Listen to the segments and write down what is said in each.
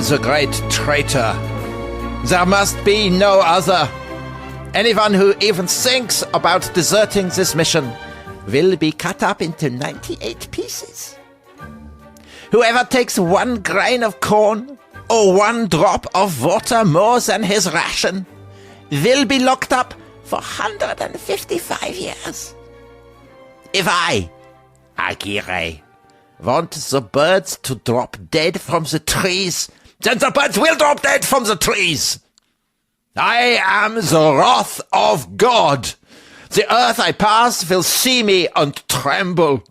the great traitor. There must be no other. Anyone who even thinks about deserting this mission will be cut up into 98 pieces. Whoever takes one grain of corn or one drop of water more than his ration will be locked up for 155 years. If I, Aguirre, want the birds to drop dead from the trees, then the birds will drop dead from the trees. I am the wrath of God. The earth I pass will see me and tremble.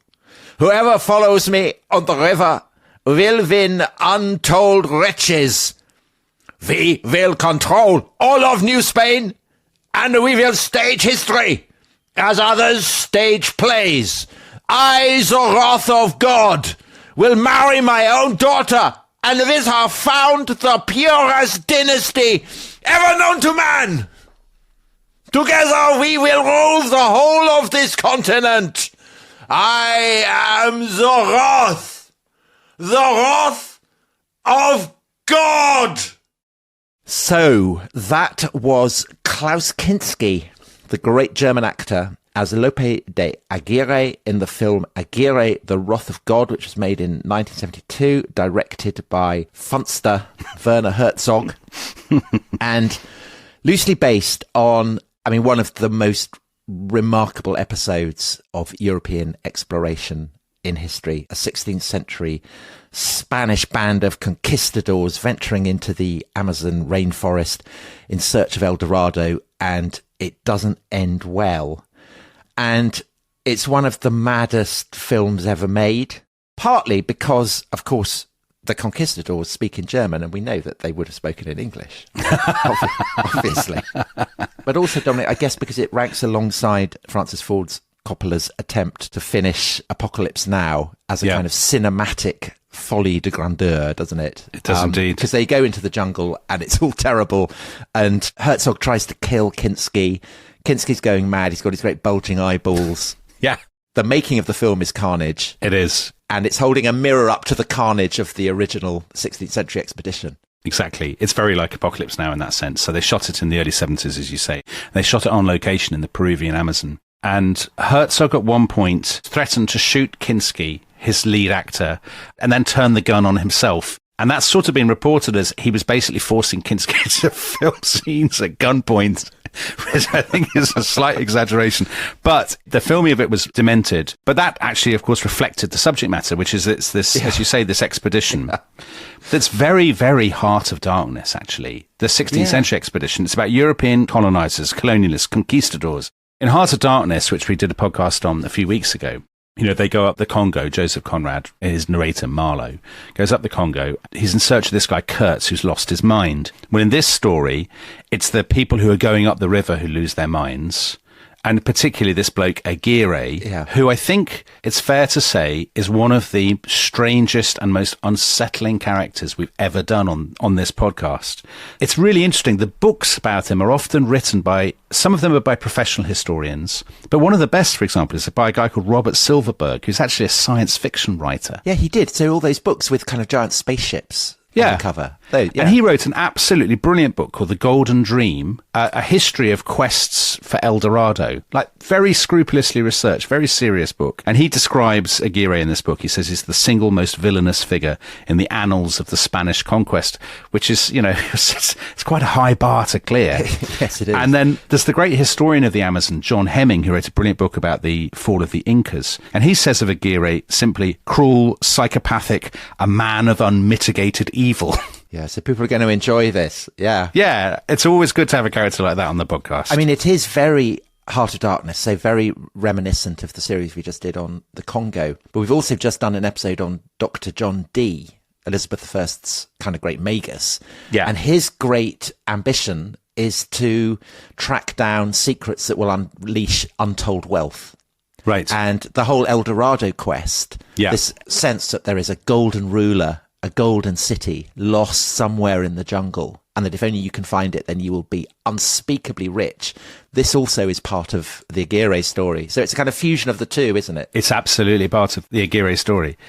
Whoever follows me on the river will win untold riches. We will control all of New Spain, and we will stage history as others stage plays. I, the wrath of God, will marry my own daughter, and with her found the purest dynasty ever known to man. Together we will rule the whole of this continent. I am the wrath of God. So that was Klaus Kinski, the great German actor, as Lope de Aguirre in the film Aguirre, The Wrath of God, which was made in 1972, directed by Funster Werner Herzog, and loosely based on, one of the most remarkable episodes of European exploration in history, a 16th century Spanish band of conquistadors venturing into the Amazon rainforest in search of El Dorado, and it doesn't end well. And it's one of the maddest films ever made, partly because, of course, the conquistadors speak in German, and we know that they would have spoken in English, obviously. But also, Dominic, I guess because it ranks alongside Francis Ford Coppola's attempt to finish Apocalypse Now as a kind of cinematic folie de grandeur, doesn't it? It does indeed. Because they go into the jungle and it's all terrible, and Herzog tries to kill Kinski. Kinski's going mad. He's got his great bulging eyeballs. Yeah. The making of the film is carnage. It is. And it's holding a mirror up to the carnage of the original 16th century expedition. Exactly. It's very like Apocalypse Now in that sense. So they shot it in the early 70s, as you say. They shot it on location in the Peruvian Amazon. And Herzog at one point threatened to shoot Kinski, his lead actor, and then turn the gun on himself. And that's sort of been reported as he was basically forcing Kinski to film scenes at gunpoint, which I think is a slight exaggeration. But the filming of it was demented. But that actually, of course, reflected the subject matter, which is it's this, as you say, this expedition. That's very, very heart of darkness, actually. The 16th century expedition. It's about European colonizers, colonialists, conquistadors. In Heart of Darkness, which we did a podcast on a few weeks ago, they go up the Congo. Joseph Conrad, his narrator, Marlowe, goes up the Congo. He's in search of this guy, Kurtz, who's lost his mind. Well, in this story, it's the people who are going up the river who lose their minds. And particularly this bloke, Aguirre, who I think it's fair to say is one of the strangest and most unsettling characters we've ever done on this podcast. It's really interesting. The books about him are often written by, some of them are by professional historians, but one of the best, for example, is by a guy called Robert Silverberg, who's actually a science fiction writer. Yeah, he did. So all those books with kind of giant spaceships. On the cover. And he wrote an absolutely brilliant book called The Golden Dream, a history of quests for El Dorado. Like, very scrupulously researched, very serious book. And he describes Aguirre in this book. He says he's the single most villainous figure in the annals of the Spanish conquest, which is, it's quite a high bar to clear. Yes, it is. And then there's the great historian of the Amazon, John Hemming, who wrote a brilliant book about the fall of the Incas. And he says of Aguirre simply, cruel, psychopathic, a man of unmitigated evil. Yeah, so people are going to enjoy this. Yeah. Yeah, it's always good to have a character like that on the podcast. I mean, it is very Heart of Darkness, so very reminiscent of the series we just did on the Congo. But we've also just done an episode on Dr. John Dee, Elizabeth I's kind of great magus. Yeah. And his great ambition is to track down secrets that will unleash untold wealth. Right. And the whole El Dorado quest, this sense that there is a golden ruler, a golden city lost somewhere in the jungle, and that if only you can find it, then you will be unspeakably rich. This also is part of the Aguirre story. So it's a kind of fusion of the two, isn't it? It's absolutely part of the Aguirre story.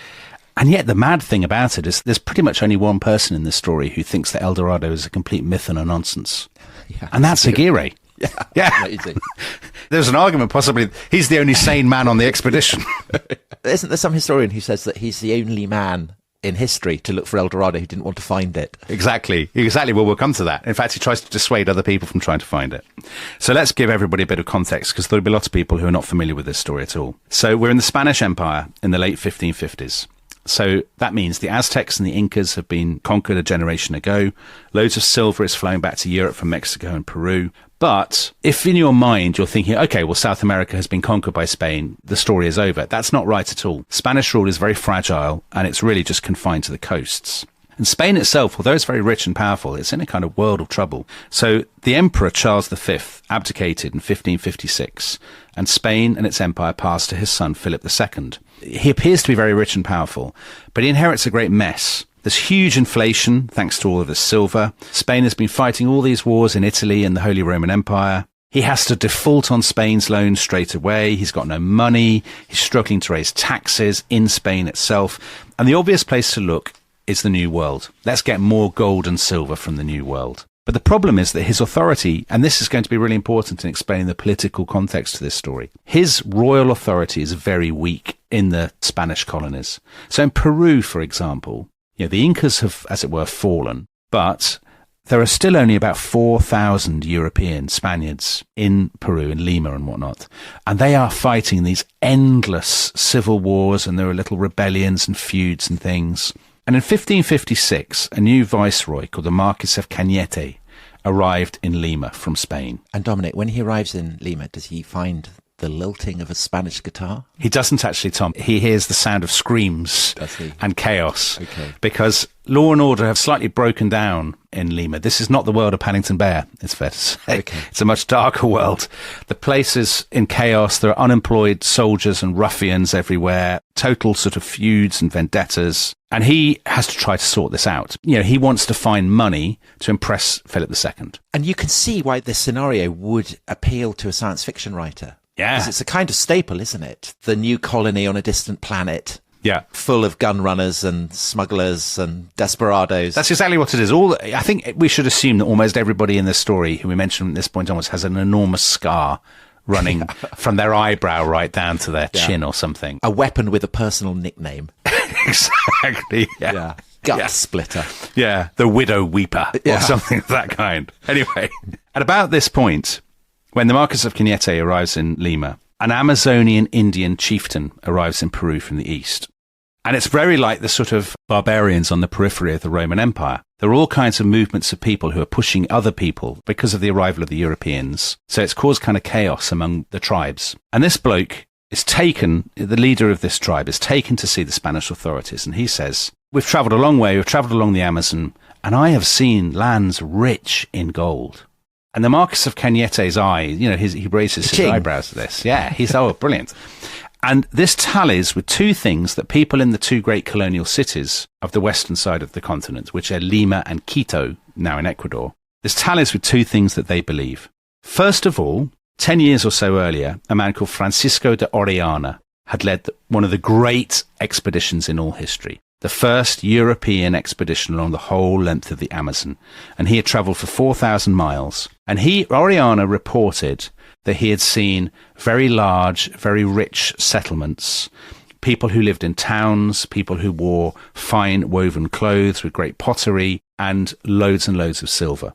And yet the mad thing about it is there's pretty much only one person in this story who thinks that El Dorado is a complete myth and a nonsense. Yeah, and that's Aguirre. Yeah. There's an argument possibly he's the only sane man on the expedition. Isn't there some historian who says that he's the only man in history to look for El Dorado who didn't want to find it? Exactly. Well, we'll come to that. In fact, he tries to dissuade other people from trying to find it. So let's give everybody a bit of context, because there'll be lots of people who are not familiar with this story at all. So we're in the Spanish Empire in the late 1550s. So that means the Aztecs and the Incas have been conquered a generation ago. Loads of silver is flowing back to Europe from Mexico and Peru. But if in your mind you're thinking, okay, well, South America has been conquered by Spain, the story is over. That's not right at all. Spanish rule is very fragile, and it's really just confined to the coasts. And Spain itself, although it's very rich and powerful, it's in a kind of world of trouble. So the Emperor Charles V abdicated in 1556, and Spain and its empire passed to his son Philip II. He appears to be very rich and powerful, but he inherits a great mess. There's huge inflation thanks to all of this silver. Spain has been fighting all these wars in Italy and the Holy Roman Empire. He has to default on Spain's loan straight away. He's got no money. He's struggling to raise taxes in Spain itself. And the obvious place to look is the New World. Let's get more gold and silver from the New World. But the problem is that his authority, and this is going to be really important in explaining the political context to this story, his royal authority is very weak in the Spanish colonies. So in Peru, for example, the Incas have, as it were, fallen, but there are still only about 4,000 European Spaniards in Peru, in Lima and whatnot. And they are fighting these endless civil wars, and there are little rebellions and feuds and things. And in 1556, a new viceroy called the Marquis of Cañete arrived in Lima from Spain. And Dominic, when he arrives in Lima, does he find the lilting of a Spanish guitar? He doesn't actually, Tom. He hears the sound of screams and chaos. Okay. Because law and order have slightly broken down in Lima. This is not the world of Paddington Bear, it's fair to say. Okay. It's a much darker world. The place is in chaos. There are unemployed soldiers and ruffians everywhere, total sort of feuds and vendettas. And he has to try to sort this out. He wants to find money to impress Philip II. And you can see why this scenario would appeal to a science fiction writer. Yeah. Because it's a kind of staple, isn't it? The new colony on a distant planet. Yeah. Full of gun runners and smugglers and desperados. That's exactly what it is. I think we should assume that almost everybody in this story, who we mentioned from this point onwards, has an enormous scar running from their eyebrow right down to their chin or something. A weapon with a personal nickname. Exactly. Yeah. Gut splitter. Yeah. The widow weeper or something of that kind. Anyway, at about this point, when the Marquis of Cañete arrives in Lima, an Amazonian Indian chieftain arrives in Peru from the east. And it's very like the sort of barbarians on the periphery of the Roman Empire. There are all kinds of movements of people who are pushing other people because of the arrival of the Europeans. So it's caused kind of chaos among the tribes. And this bloke is taken, the leader of this tribe is taken to see the Spanish authorities. And he says, we've travelled a long way, we've travelled along the Amazon, and I have seen lands rich in gold. And the Marquis of Cañete's eye, he raises his eyebrows to this. Yeah, he's, brilliant. And this tallies with two things that people in the two great colonial cities of the western side of the continent, which are Lima and Quito, now in Ecuador, this tallies with two things that they believe. First of all, 10 years or so earlier, a man called Francisco de Orellana had led one of the great expeditions in all history. The first European expedition along the whole length of the Amazon. And he had travelled for 4,000 miles. And Orellana reported that he had seen very large, very rich settlements, people who lived in towns, people who wore fine woven clothes with great pottery, and loads of silver.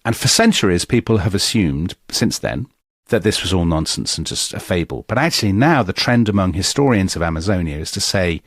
And for centuries, people have assumed, since then, that this was all nonsense and just a fable. But actually now the trend among historians of Amazonia is to say,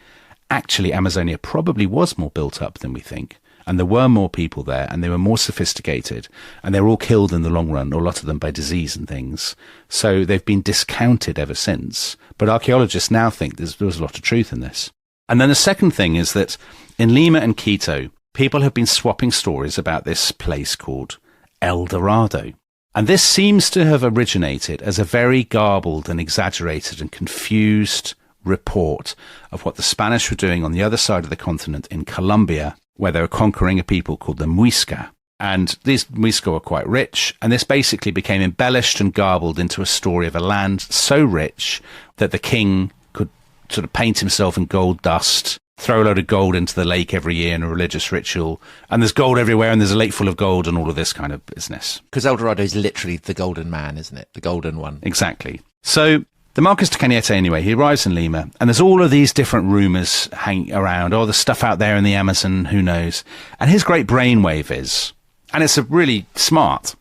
actually, Amazonia probably was more built up than we think. And there were more people there, and they were more sophisticated, and they were all killed in the long run, or a lot of them by disease and things. So they've been discounted ever since. But archaeologists now think there was a lot of truth in this. And then the second thing is that in Lima and Quito, people have been swapping stories about this place called El Dorado. And this seems to have originated as a very garbled and exaggerated and confused report of what the Spanish were doing on the other side of the continent in Colombia, where they were conquering a people called the Muisca. And these Muisca were quite rich, and this basically became embellished and garbled into a story of a land so rich that the king could sort of paint himself in gold dust throw a load of gold into the lake every year in a religious ritual, and there's gold everywhere, and there's a lake full of gold, and all of this kind of business. Because El Dorado is literally the golden man, isn't it? The golden one. Exactly. So the Marquis de Cañete, anyway, he arrives in Lima, and there's all of these different rumours hanging around. Oh, the stuff out there in the Amazon, who knows? And his great brainwave is, and it's a really smart,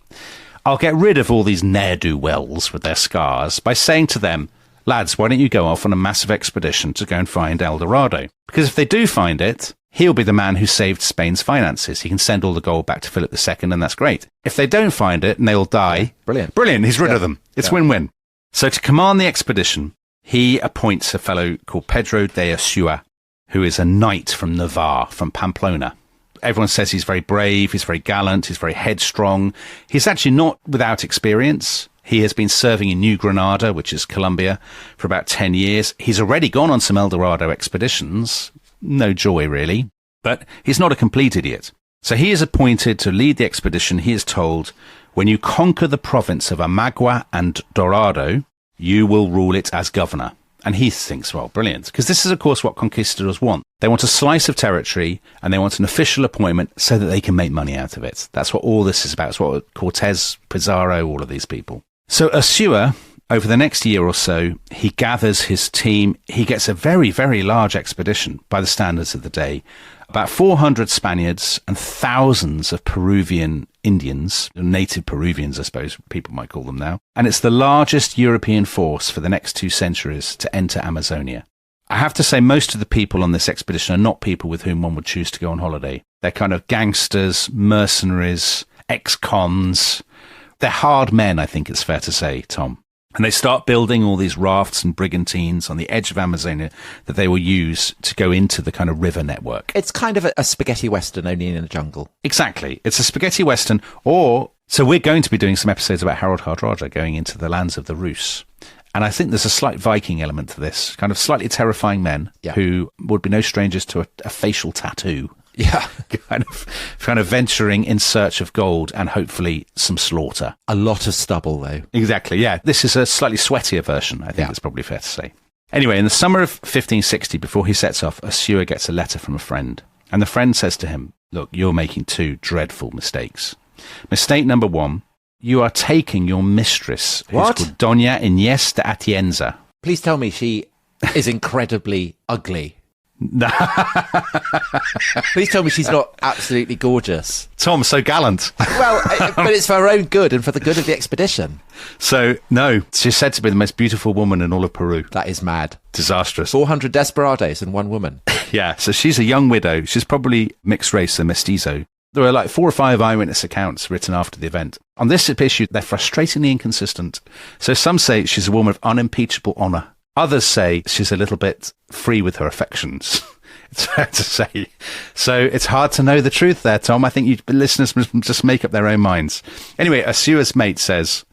I'll get rid of all these ne'er-do-wells with their scars by saying to them, lads, why don't you go off on a massive expedition to go and find El Dorado? Because if they do find it, he'll be the man who saved Spain's finances. He can send all the gold back to Philip II, and that's great. If they don't find it and they'll die, brilliant. He's rid of them. It's win-win. So to command the expedition, he appoints a fellow called Pedro de Ursúa, who is a knight from Navarre, from Pamplona. Everyone says he's very brave, he's very gallant, he's very headstrong. He's actually not without experience. He has been serving in New Granada, which is Colombia, for about 10 years. He's already gone on some El Dorado expeditions. No joy, really. But he's not a complete idiot. So he is appointed to lead the expedition. He is told, when you conquer the province of Amagua and Dorado, you will rule it as governor. And he thinks, well, brilliant. Because this is, of course, what conquistadors want. They want a slice of territory, and they want an official appointment so that they can make money out of it. That's what all this is about. It's what Cortez, Pizarro, all of these people. So Ursúa, over the next year or so, he gathers his team. He gets a very, very large expedition by the standards of the day. About 400 Spaniards and thousands of Peruvian Indians, native Peruvians, I suppose people might call them now. And it's the largest European force for the next 2 centuries to enter Amazonia. I have to say most of the people on this expedition are not people with whom one would choose to go on holiday. They're kind of gangsters, mercenaries, ex-cons. They're hard men, I think it's fair to say, Tom. And they start building all these rafts and brigantines on the edge of Amazonia that they will use to go into the kind of river network. It's kind of a spaghetti western, only in a jungle. Exactly. It's a spaghetti western. So we're going to be doing some episodes about Harold Hardrada going into the lands of the Rus. And I think there's a slight Viking element to this, kind of slightly terrifying men who would be no strangers to a facial tattoo. Yeah. kind of venturing in search of gold and hopefully some slaughter. A lot of stubble, though. Exactly, yeah. This is a slightly sweatier version, I think it's probably fair to say. Anyway, in the summer of 1560, before he sets off, Ursúa gets a letter from a friend. And the friend says to him, look, you're making 2 dreadful mistakes. Mistake number 1, you are taking your mistress, who's called Doña Inés de Atienza. Please tell me she is incredibly ugly. Please tell me she's not absolutely gorgeous. Tom, so gallant. Well, but it's for her own good and for the good of the expedition. So, no, she's said to be the most beautiful woman in all of Peru. That is mad. Disastrous. 400 desperados and 1 woman. Yeah, so she's a young widow. She's probably mixed race, a mestizo. There are like 4 or 5 eyewitness accounts written after the event. On this issue, they're frustratingly inconsistent. So some say she's a woman of unimpeachable honour. Others say she's a little bit free with her affections. It's fair to say. So it's hard to know the truth there, Tom. I think listeners must just make up their own minds. Anyway, Ursúa's mate says,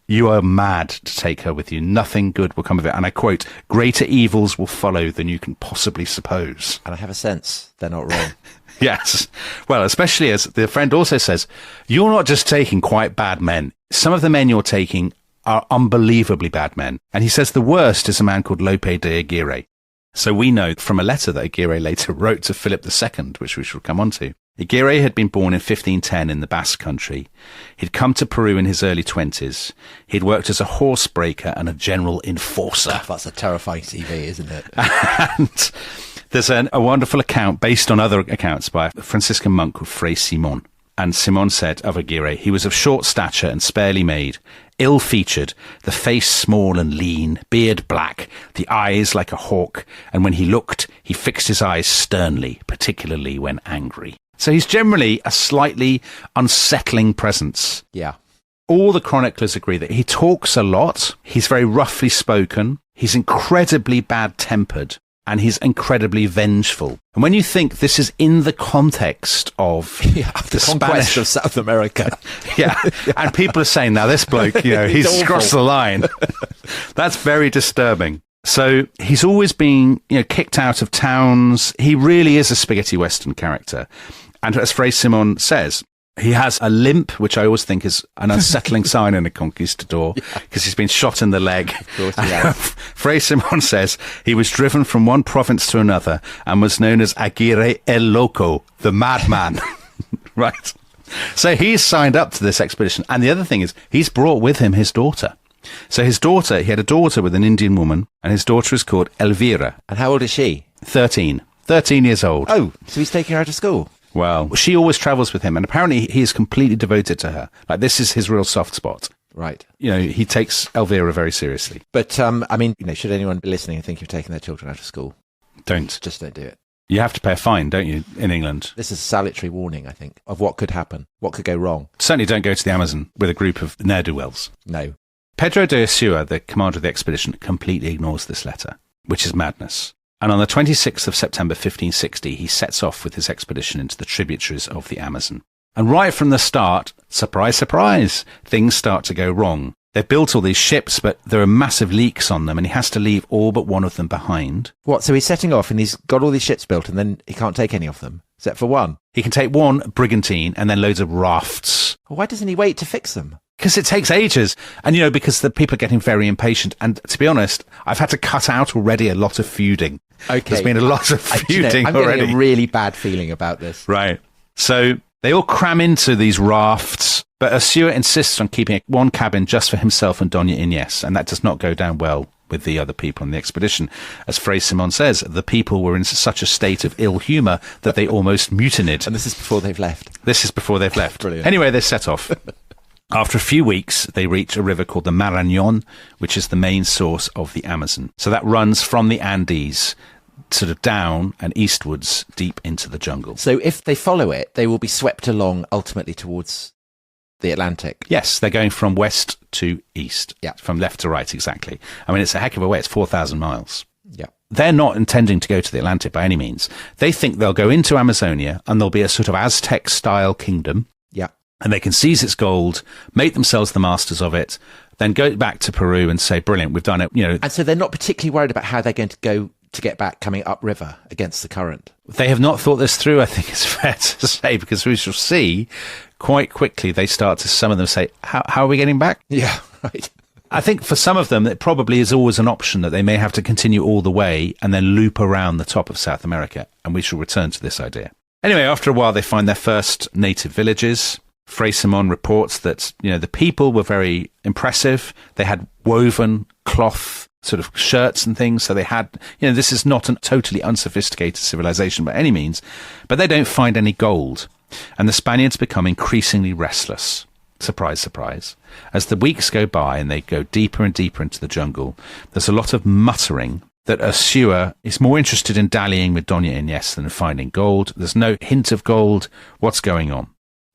you are mad to take her with you. Nothing good will come of it. And I quote, greater evils will follow than you can possibly suppose. And I have a sense they're not wrong. Yes. Well, especially as the friend also says, you're not just taking quite bad men. Some of the men you're taking are unbelievably bad men. And he says the worst is a man called Lope de Aguirre. So we know from a letter that Aguirre later wrote to Philip II, which we shall come on to. Aguirre had been born in 1510 in the Basque Country. He'd come to Peru in his early 20s. He'd worked as a horsebreaker and a general enforcer. That's a terrifying CV, isn't it? And there's a wonderful account based on other accounts by a Franciscan monk called Fray Simon. And Simon said of Aguirre, he was of short stature and sparely made, ill-featured, the face small and lean, beard black, the eyes like a hawk, and when he looked, he fixed his eyes sternly, particularly when angry. So he's generally a slightly unsettling presence. Yeah. All the chroniclers agree that he talks a lot, he's very roughly spoken, he's incredibly bad-tempered, and he's incredibly vengeful. And when you think this is in the context of the conquest of South America. Yeah, and people are saying, now this bloke, he's crossed the line. That's very disturbing. So he's always being, kicked out of towns. He really is a spaghetti western character. And as Fray Simon says, He has a limp, which I always think is an unsettling sign in a conquistador, because he's been shot in the leg. Of course he has. Fray Simon says he was driven from one province to another and was known as Aguirre el Loco, the madman. Right. So he's signed up to this expedition. And the other thing is, he's brought with him his daughter. So his daughter, he had a daughter with an Indian woman, and his daughter is called Elvira. And how old is she? 13. 13 years old. Oh, so he's taking her out of school? Well, she always travels with him, and apparently he is completely devoted to her. Like, this is his real soft spot. Right. You know, he takes Elvira very seriously. But, I mean, should anyone be listening and think of taking their children out of school? Don't. Just don't do it. You have to pay a fine, don't you, in England? This is a salutary warning, I think, of what could happen, what could go wrong. Certainly don't go to the Amazon with a group of ne'er-do-wells. No. Pedro de Ursúa, the commander of the expedition, completely ignores this letter, which is madness. And on the 26th of September 1560, he sets off with his expedition into the tributaries of the Amazon. And right from the start, surprise, surprise, things start to go wrong. They've built all these ships, but there are massive leaks on them, and he has to leave all but one of them behind. What, so he's setting off and he's got all these ships built and then he can't take any of them, except for one? He can take one brigantine and then loads of rafts. Well, why doesn't he wait to fix them? Because it takes ages. And, because the people are getting very impatient. And to be honest, I've had to cut out already a lot of feuding. Okay. There's been a lot of feuding I'm already. getting a really bad feeling about this. Right. So they all cram into these rafts, but Ursúa insists on keeping one cabin just for himself and Doña Inés, and that does not go down well with the other people on the expedition. As Fray Simon says, the people were in such a state of ill humour that they almost mutinied. And this is before they've left. This is before they've left. Brilliant. Anyway, they set off. After a few weeks, they reach a river called the Marañón, which is the main source of the Amazon. So that runs from the Andes sort of down and eastwards deep into the jungle. So if they follow it, they will be swept along ultimately towards the Atlantic. Yes, they're going from west to east. Yeah. From left to right, exactly. I mean, it's a heck of a way. It's 4,000 miles. Yeah. They're not intending to go to the Atlantic by any means. They think they'll go into Amazonia and there'll be a sort of Aztec-style kingdom. Yeah. And they can seize its gold, make themselves the masters of it, then go back to Peru and say, brilliant, we've done it. And so they're not particularly worried about how they're going to go to get back coming upriver against the current. They have not thought this through, I think it's fair to say, because we shall see quite quickly some of them say, how are we getting back? Yeah, right. I think for some of them, it probably is always an option that they may have to continue all the way and then loop around the top of South America. And we shall return to this idea. Anyway, after a while, they find their first native villages. Fray Simon reports that, the people were very impressive. They had woven cloth sort of shirts and things. So they had, this is not a totally unsophisticated civilization by any means, but they don't find any gold. And the Spaniards become increasingly restless. Surprise, surprise. As the weeks go by and they go deeper and deeper into the jungle, there's a lot of muttering that Ursúa is more interested in dallying with Doña Inés than finding gold. There's no hint of gold. What's going on?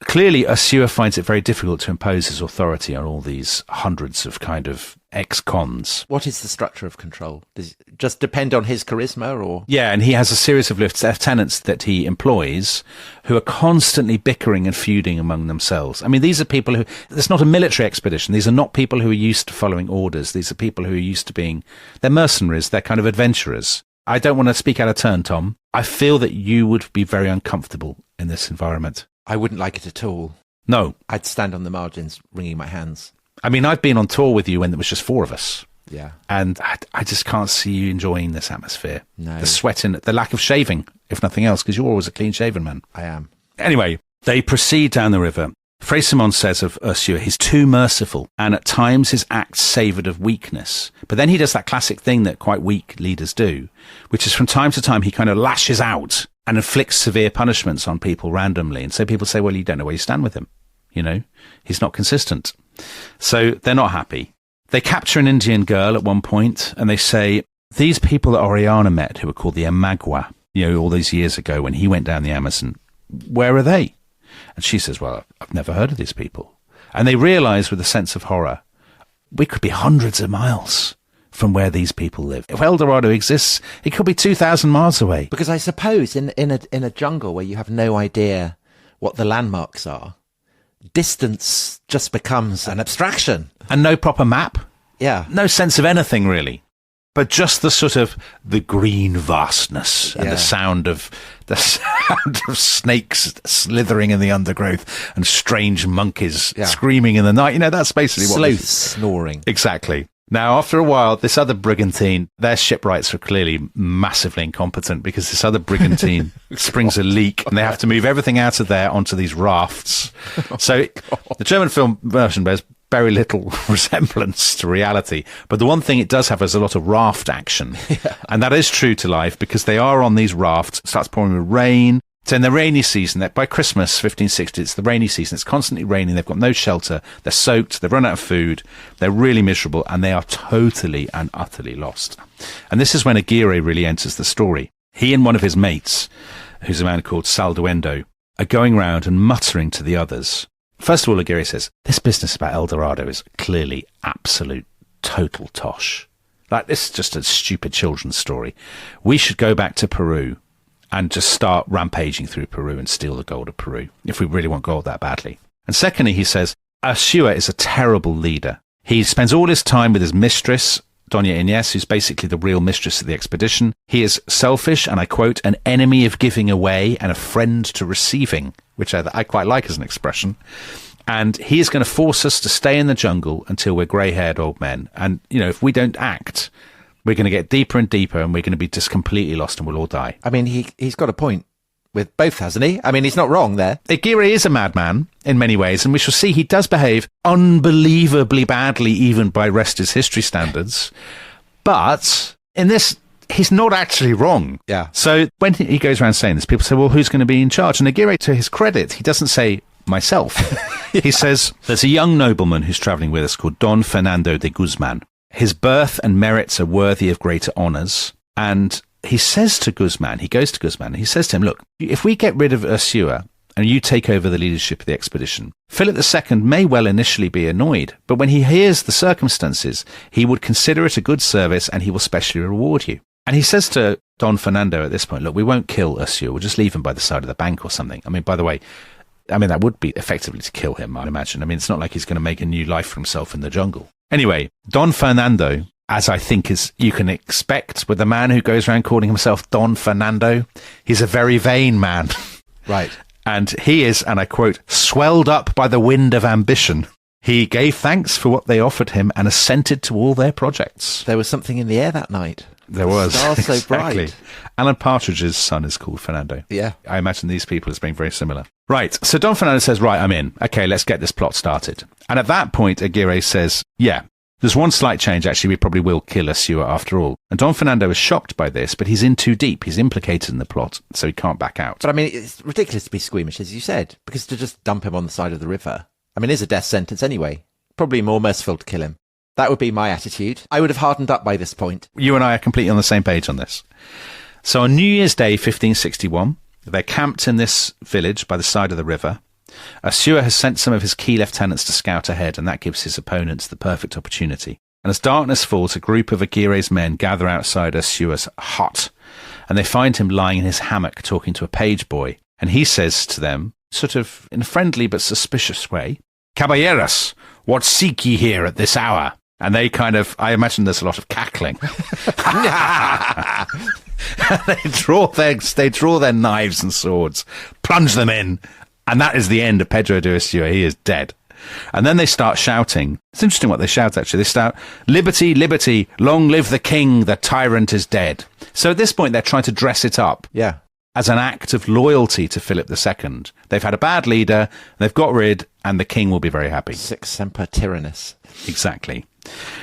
Clearly, Ursúa finds it very difficult to impose his authority on all these hundreds of kind of ex-cons. What is the structure of control? Does it just depend on his charisma or? Yeah, and he has a series of lieutenants that he employs who are constantly bickering and feuding among themselves. I mean, these are people who, it's not a military expedition. These are not people who are used to following orders. These are people who are used to being, they're mercenaries. They're kind of adventurers. I don't want to speak out of turn, Tom. I feel that you would be very uncomfortable in this environment. I wouldn't like it at all. No. I'd stand on the margins wringing my hands. I mean, I've been on tour with you when there was just four of us. Yeah. And I just can't see you enjoying this atmosphere. No. The sweating, the lack of shaving, if nothing else, because you're always a clean-shaven man. I am. Anyway, they proceed down the river. Fray Simon says of Ursúa, he's too merciful, and at times his acts savoured of weakness. But then he does that classic thing that quite weak leaders do, which is from time to time he kind of lashes out and inflicts severe punishments on people randomly. And so people say, well, you don't know where you stand with him. He's not consistent. So they're not happy. They capture an Indian girl at one point and they say, these people that Orellana met, who were called the Amagua, all these years ago when he went down the Amazon, where are they? And she says, well, I've never heard of these people. And they realise with a sense of horror, we could be hundreds of miles from where these people live. If El Dorado exists, it could be 2,000 miles away. Because I suppose in a jungle where you have no idea what the landmarks are, distance just becomes an abstraction. And no proper map. Yeah. No sense of anything, really. But just the sort of the green vastness and the sound of the sound of snakes slithering in the undergrowth and strange monkeys screaming in the night. That's basically what... Sloths snoring. Exactly. Now, after a while, this other brigantine, their shipwrights are clearly massively incompetent because this other brigantine springs a leak and they have to move everything out of there onto these rafts. So the German film version bears very little resemblance to reality. But the one thing it does have is a lot of raft action. And that is true to life because they are on these rafts. It starts pouring with rain. So in the rainy season, by Christmas 1560, it's the rainy season. It's constantly raining. They've got no shelter. They're soaked. They've run out of food. They're really miserable, and they are totally and utterly lost. And this is when Aguirre really enters the story. He and one of his mates, who's a man called Salduendo, are going round and muttering to the others. First of all, Aguirre says, this business about El Dorado is clearly absolute, total tosh. Like, this is just a stupid children's story. We should go back to Peru and just start rampaging through Peru and steal the gold of Peru, if we really want gold that badly. And secondly, he says, Ursua is a terrible leader. He spends all his time with his mistress, Doña Inés, who's basically the real mistress of the expedition. He is selfish, and I quote, an enemy of giving away and a friend to receiving, which I quite like as an expression. And he is going to force us to stay in the jungle until we're grey-haired old men. And, if we don't act, we're going to get deeper and deeper, and we're going to be just completely lost, and we'll all die. I mean, he's got a point with both, hasn't he? I mean, he's not wrong there. Aguirre is a madman in many ways, and we shall see he does behave unbelievably badly, even by Rester's history standards. But in this, he's not actually wrong. Yeah. So when he goes around saying this, people say, well, who's going to be in charge? And Aguirre, to his credit, he doesn't say myself. He says, there's a young nobleman who's travelling with us called Don Fernando de Guzman. His birth and merits are worthy of greater honours. And he says to Guzman, he goes to Guzman, he says to him, look, if we get rid of Ursua and you take over the leadership of the expedition, Philip II may well initially be annoyed, but when he hears the circumstances, he would consider it a good service and he will specially reward you. And he says to Don Fernando at this point, look, we won't kill Ursua, we'll just leave him by the side of the bank or something. I mean, by the way, that would be effectively to kill him, I'd imagine. I mean, it's not like he's going to make a new life for himself in the jungle. Anyway, Don Fernando, as I think as you can expect with a man who goes around calling himself Don Fernando, he's a very vain man. Right. And he is, and I quote, swelled up by the wind of ambition. He gave thanks for what they offered him and assented to all their projects. There was something in the air that night. There was. Stars so exactly. bright. Alan Partridge's son is called Fernando. Yeah. I imagine these people as being very similar. Right. So Don Fernando says, right, I'm in. Okay, let's get this plot started. And at that point, Aguirre says, yeah, there's one slight change. Actually, we probably will kill Ursua after all. And Don Fernando is shocked by this, but he's in too deep. He's implicated in the plot, so he can't back out. But I mean, it's ridiculous to be squeamish, as you said, because to just dump him on the side of the river, I mean, is a death sentence anyway. Probably more merciful to kill him. That would be my attitude. I would have hardened up by this point. You and I are completely on the same page on this. So on New Year's Day, 1561, they're camped in this village by the side of the river. Ursua has sent some of his key lieutenants to scout ahead, and that gives his opponents the perfect opportunity. And as darkness falls, a group of Aguirre's men gather outside Ursua's hut, and they find him lying in his hammock talking to a page boy. And he says to them, sort of in a friendly but suspicious way, "Caballeros, what seek ye here at this hour?" And they I imagine there's a lot of cackling. They draw their knives and swords, plunge them in, and that is the end of Pedro de Ursua. He is dead. And then they start shouting. It's interesting what they shout, actually. They shout, "Liberty, liberty, long live the king, the tyrant is dead." So at this point, they're trying to dress it up. Yeah. As an act of loyalty to Philip II. They've had a bad leader, they've got rid, and the king will be very happy. Sic semper tyrannis. Exactly.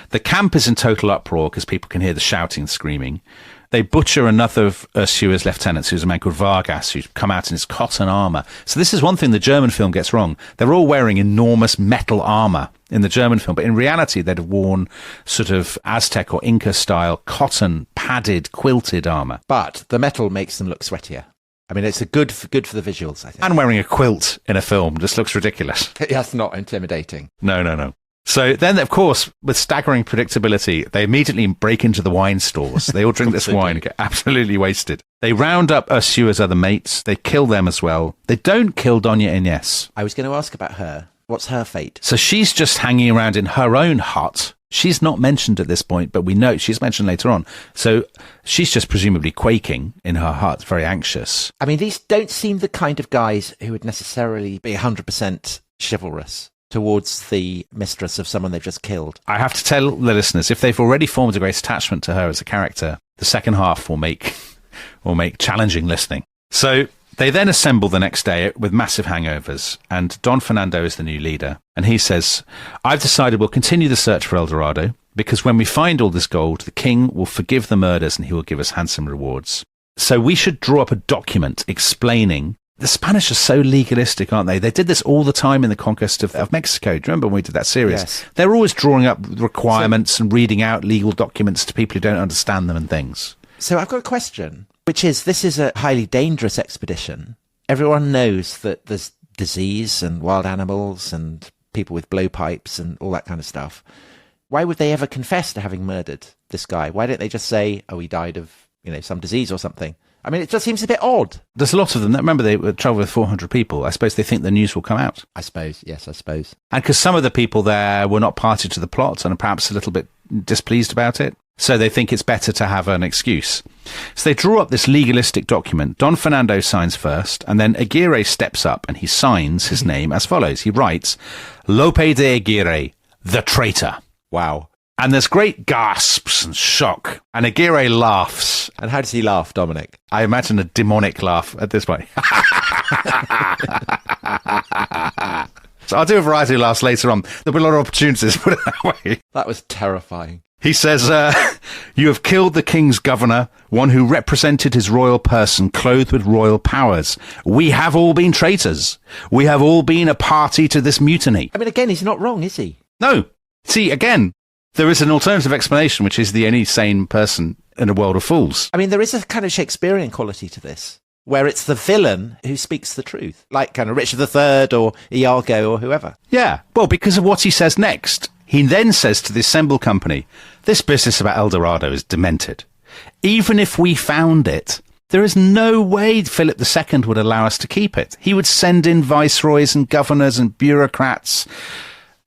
The camp is in total uproar because people can hear the shouting and screaming. They butcher another of Ursua's lieutenants, who's a man called Vargas, who's come out in his cotton armour. So this is one thing the German film gets wrong. They're all wearing enormous metal armour in the German film, but in reality they'd have worn sort of Aztec or Inca-style cotton, padded, quilted armour. But the metal makes them look sweatier. I mean, it's good for the visuals, I think. And wearing a quilt in a film just looks ridiculous. That's not intimidating. No. So then, of course, with staggering predictability, they immediately break into the wine stores. They all drink this wine and get absolutely wasted. They round up Ursua's other mates. They kill them as well. They don't kill Doña Inés. I was going to ask about her. What's her fate? So she's just hanging around in her own hut. She's not mentioned at this point, but we know she's mentioned later on. So she's just presumably quaking in her heart, very anxious. I mean, these don't seem the kind of guys who would necessarily be 100% chivalrous towards the mistress of someone they've just killed. I have to tell the listeners, if they've already formed a great attachment to her as a character, the second half will make challenging listening. So they then assemble the next day with massive hangovers, and Don Fernando is the new leader. And he says, I've decided we'll continue the search for El Dorado, because when we find all this gold, the king will forgive the murders and he will give us handsome rewards. So we should draw up a document explaining. The Spanish are so legalistic, aren't they? They did this all the time in the conquest of Mexico. Do you remember when we did that series? Yes. They're always drawing up requirements and reading out legal documents to people who don't understand them and things. So I've got a question, which is, this is a highly dangerous expedition. Everyone knows that there's disease and wild animals and people with blowpipes and all that kind of stuff. Why would they ever confess to having murdered this guy? Why don't they just say, oh, he died of, some disease or something? I mean, it just seems a bit odd. There's a lot of them. Remember, they travel with 400 people. I suppose they think the news will come out. I suppose. And because some of the people there were not party to the plot and are perhaps a little bit displeased about it. So they think it's better to have an excuse. So they draw up this legalistic document. Don Fernando signs first, and then Aguirre steps up and he signs his name as follows. He writes, Lope de Aguirre, the traitor. Wow. And there's great gasps and shock. And Aguirre laughs. And how does he laugh, Dominic? I imagine a demonic laugh at this point. So I'll do a variety of laughs later on. There'll be a lot of opportunities, put it that way. That was terrifying. He says, you have killed the king's governor, one who represented his royal person, clothed with royal powers. We have all been traitors. We have all been a party to this mutiny. I mean, again, he's not wrong, is he? No. See, again, there is an alternative explanation, which is the only sane person in a world of fools. I mean, there is a kind of Shakespearean quality to this, where it's the villain who speaks the truth, like kind of Richard III or Iago or whoever. Yeah, well, because of what he says next. He then says to the assembled company, this business about El Dorado is demented. Even if we found it, there is no way Philip II would allow us to keep it. He would send in viceroys and governors and bureaucrats.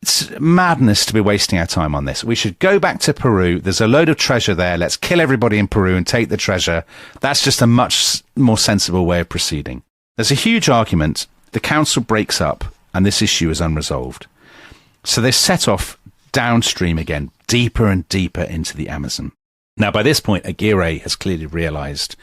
It's madness to be wasting our time on this. We should go back to Peru. There's a load of treasure there. Let's kill everybody in Peru and take the treasure. That's just a much more sensible way of proceeding. There's a huge argument. The council breaks up and this issue is unresolved. So they set off downstream again, deeper and deeper into the Amazon. Now, by this point, Aguirre has clearly realized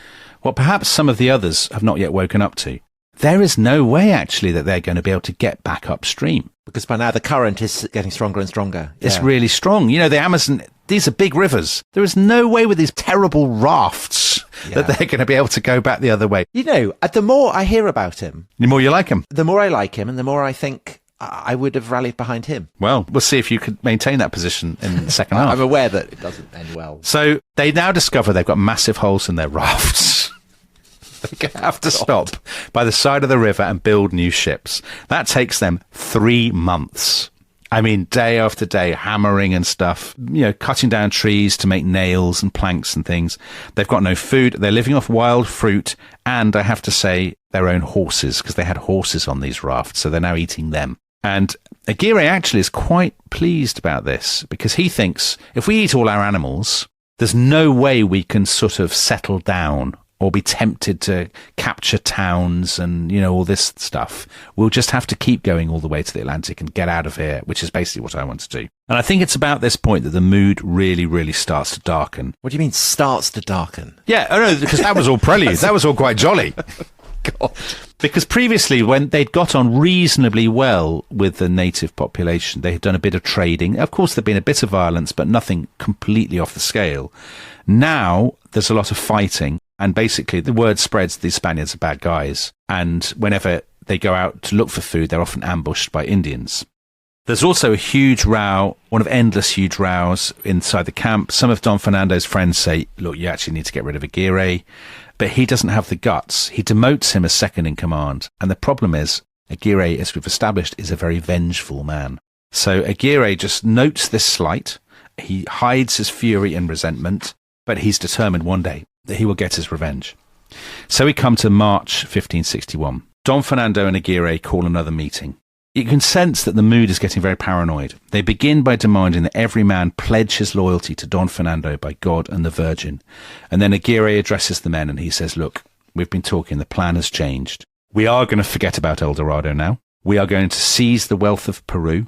what perhaps some of the others have not yet woken up to. There is no way, actually, that they're going to be able to get back upstream. Because by now the current is getting stronger and stronger. It's really strong. The Amazon, these are big rivers. There is no way with these terrible rafts that they're going to be able to go back the other way. The more I hear about him... The more you like him. The more I like him and the more I think I would have rallied behind him. Well, we'll see if you could maintain that position in the second half. I'm aware that it doesn't end well. So they now discover they've got massive holes in their rafts. They have to stop by the side of the river and build new ships. That takes them 3 months. I mean, day after day, hammering and stuff, cutting down trees to make nails and planks and things. They've got no food. They're living off wild fruit. And I have to say, their own horses, because they had horses on these rafts. So they're now eating them. And Aguirre actually is quite pleased about this because he thinks if we eat all our animals, there's no way we can sort of settle down or be tempted to capture towns and, all this stuff. We'll just have to keep going all the way to the Atlantic and get out of here, which is basically what I want to do. And I think it's about this point that the mood really, really starts to darken. What do you mean starts to darken? Yeah, no, because that was all prelude. That was all quite jolly. God. Because previously, when they'd got on reasonably well with the native population, they had done a bit of trading. Of course, there'd been a bit of violence, but nothing completely off the scale. Now, there's a lot of fighting. And basically, the word spreads these Spaniards are bad guys. And whenever they go out to look for food, they're often ambushed by Indians. There's also a huge row, one of endless huge rows inside the camp. Some of Don Fernando's friends say, look, you actually need to get rid of Aguirre. But he doesn't have the guts. He demotes him as second in command. And the problem is, Aguirre, as we've established, is a very vengeful man. So Aguirre just notes this slight. He hides his fury and resentment, but he's determined one day that he will get his revenge. So we come to March 1561. Don Fernando and Aguirre call another meeting. You can sense that the mood is getting very paranoid. They begin by demanding that every man pledge his loyalty to Don Fernando by God and the Virgin. And then Aguirre addresses the men and he says, look, we've been talking, the plan has changed. We are going to forget about El Dorado now. We are going to seize the wealth of Peru,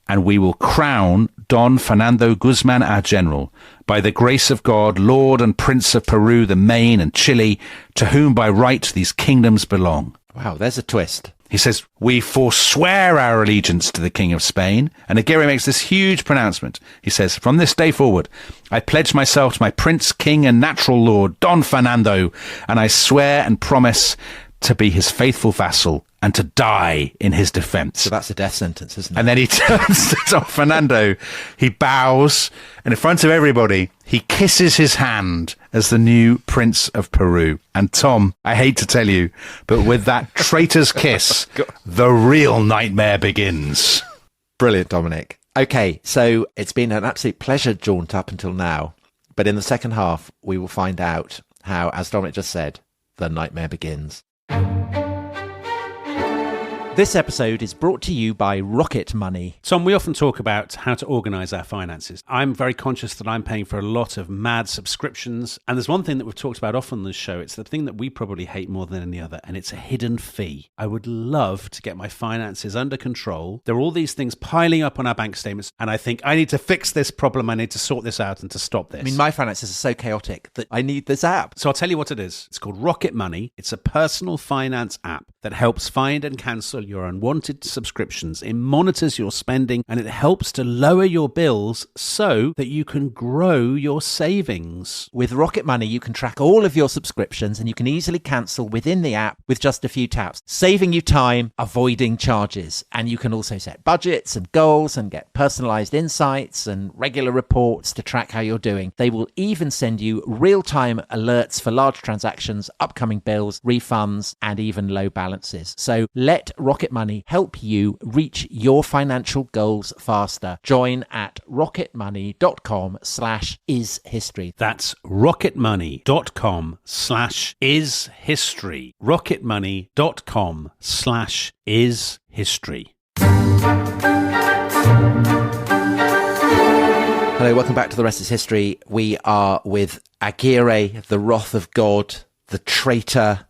and we will crown Don Fernando Guzman, our general, by the grace of God, Lord and Prince of Peru, the Maine and Chile, to whom by right these kingdoms belong. Wow, there's a twist. He says, we forswear our allegiance to the King of Spain. And Aguirre makes this huge pronouncement. He says, from this day forward, I pledge myself to my Prince, King and natural Lord, Don Fernando, and I swear and promise to be his faithful vassal and to die in his defense. So that's a death sentence, isn't it? And then he turns to Don Fernando, he bows, and in front of everybody, he kisses his hand as the new Prince of Peru. And Tom, I hate to tell you, but with that traitor's kiss, the real nightmare begins. Brilliant, Dominic. Okay, so it's been an absolute pleasure jaunt up until now. But in the second half, we will find out how, as Dominic just said, the nightmare begins. This episode is brought to you by Rocket Money. Tom, we often talk about how to organise our finances. I'm very conscious that I'm paying for a lot of mad subscriptions. And there's one thing that we've talked about often on this show. It's the thing that we probably hate more than any other, and it's a hidden fee. I would love to get my finances under control. There are all these things piling up on our bank statements, and I think I need to fix this problem. I need to sort this out and to stop this. I mean, my finances are so chaotic that I need this app. So I'll tell you what it is. It's called Rocket Money. It's a personal finance app that helps find and cancel your unwanted subscriptions. It monitors your spending and it helps to lower your bills so that you can grow your savings. With Rocket Money, you can track all of your subscriptions and you can easily cancel within the app with just a few taps, saving you time, avoiding charges. And you can also set budgets and goals and get personalized insights and regular reports to track how you're doing. They will even send you real-time alerts for large transactions, upcoming bills, refunds, and even low balances. So let Rocket Money help you reach your financial goals faster. Join at rocketmoney.com/ishistory. That's rocketmoney.com/ishistory. rocketmoney.com/ishistory. Hello, welcome back to The Rest is History. We are with Aguirre, the wrath of God, the traitor,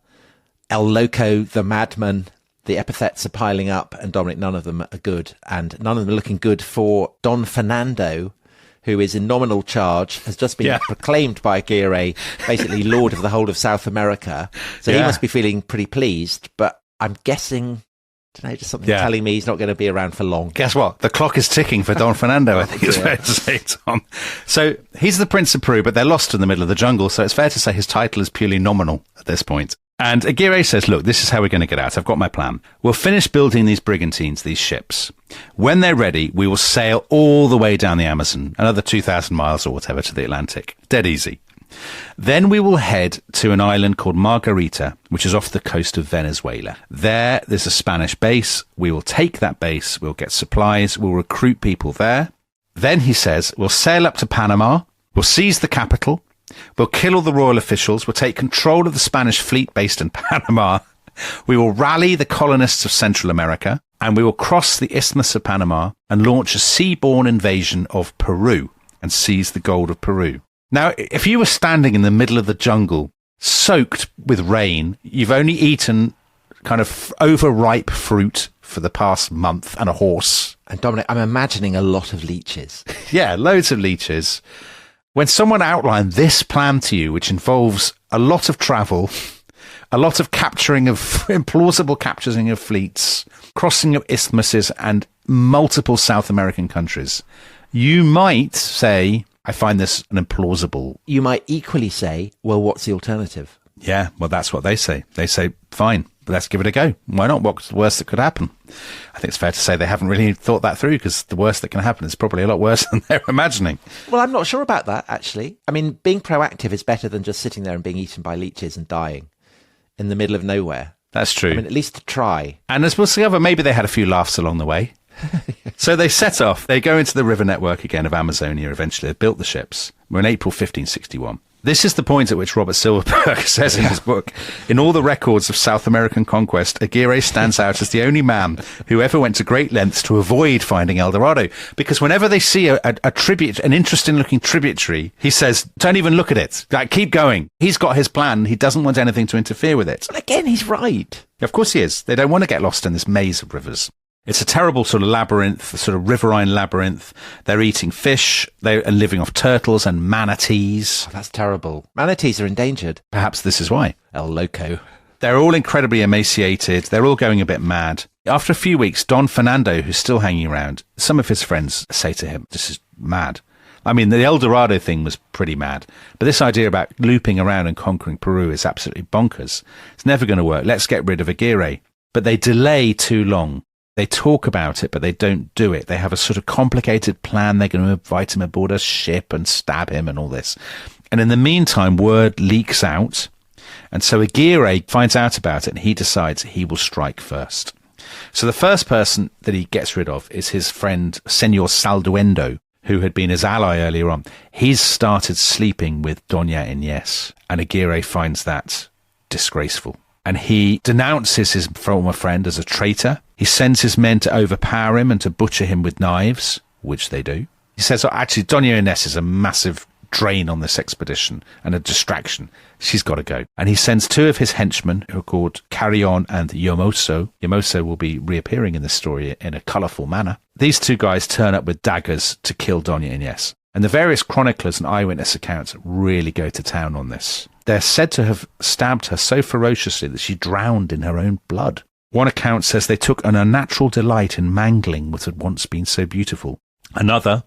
El Loco, the madman. The epithets are piling up, and Dominic, none of them are good. And none of them are looking good for Don Fernando, who is in nominal charge, has just been proclaimed by Aguirre, basically Lord of the whole of South America. So he must be feeling pretty pleased. But I'm guessing, I don't know, just something telling me he's not going to be around for long. Guess what? The clock is ticking for Don Fernando, I think it's fair to say, Tom. So he's the Prince of Peru, but they're lost in the middle of the jungle. So it's fair to say his title is purely nominal at this point. And Aguirre says, look, this is how we're going to get out. I've got my plan. We'll finish building these brigantines, these ships. When they're ready, we will sail all the way down the Amazon, another 2,000 miles or whatever to the Atlantic. Dead easy. Then we will head to an island called Margarita, which is off the coast of Venezuela. There's a Spanish base. We will take that base. We'll get supplies. We'll recruit people there. Then, he says, we'll sail up to Panama. We'll seize the capital. We'll kill all the royal officials. We'll take control of the Spanish fleet based in Panama. We will rally the colonists of Central America, and we will cross the Isthmus of Panama and launch a seaborne invasion of Peru and seize the gold of Peru. Now, if you were standing in the middle of the jungle, soaked with rain, you've only eaten kind of overripe fruit for the past month and a horse. And Dominic, I'm imagining a lot of leeches. Yeah, loads of leeches. When someone outlined this plan to you, which involves a lot of travel, a lot of implausible capturing of fleets, crossing of isthmuses and multiple South American countries, you might say, I find this an implausible. You might equally say, well, what's the alternative? Yeah, well, that's what they say. They say, fine, but let's give it a go. Why not? What's the worst that could happen? I think it's fair to say they haven't really thought that through, because the worst that can happen is probably a lot worse than they're imagining. Well, I'm not sure about that, actually. I mean, being proactive is better than just sitting there and being eaten by leeches and dying in the middle of nowhere. That's true. I mean, at least to try. And as we'll discover, maybe they had a few laughs along the way. So they set off. They go into the river network again of Amazonia eventually. They built the ships. We're in April 1561. This is the point at which Robert Silverberg says in his book, in all the records of South American conquest, Aguirre stands out as the only man who ever went to great lengths to avoid finding El Dorado. Because whenever they see a tribute, an interesting looking tributary, he says, don't even look at it. Like, keep going. He's got his plan. He doesn't want anything to interfere with it. But again, he's right. Of course he is. They don't want to get lost in this maze of rivers. It's a terrible sort of labyrinth, sort of riverine labyrinth. They're eating fish. They're living off turtles and manatees. Oh, that's terrible. Manatees are endangered. Perhaps this is why. El Loco. They're all incredibly emaciated. They're all going a bit mad. After a few weeks, Don Fernando, who's still hanging around, some of his friends say to him, this is mad. I mean, the El Dorado thing was pretty mad. But this idea about looping around and conquering Peru is absolutely bonkers. It's never going to work. Let's get rid of Aguirre. But they delay too long. They talk about it, but they don't do it. They have a sort of complicated plan. They're going to invite him aboard a ship and stab him and all this. And in the meantime, word leaks out. And so Aguirre finds out about it and he decides he will strike first. So the first person that he gets rid of is his friend, Senor Salduendo, who had been his ally earlier on. He's started sleeping with Doña Inés, and Aguirre finds that disgraceful. And he denounces his former friend as a traitor. He sends his men to overpower him and to butcher him with knives, which they do. He says, oh, actually, Doña Inés is a massive drain on this expedition and a distraction. She's got to go. And he sends two of his henchmen, who are called Carrion and Yomoso. Yomoso will be reappearing in the story in a colourful manner. These two guys turn up with daggers to kill Doña Inés. And the various chroniclers and eyewitness accounts really go to town on this. They're said to have stabbed her so ferociously that she drowned in her own blood. One account says they took an unnatural delight in mangling what had once been so beautiful. Another,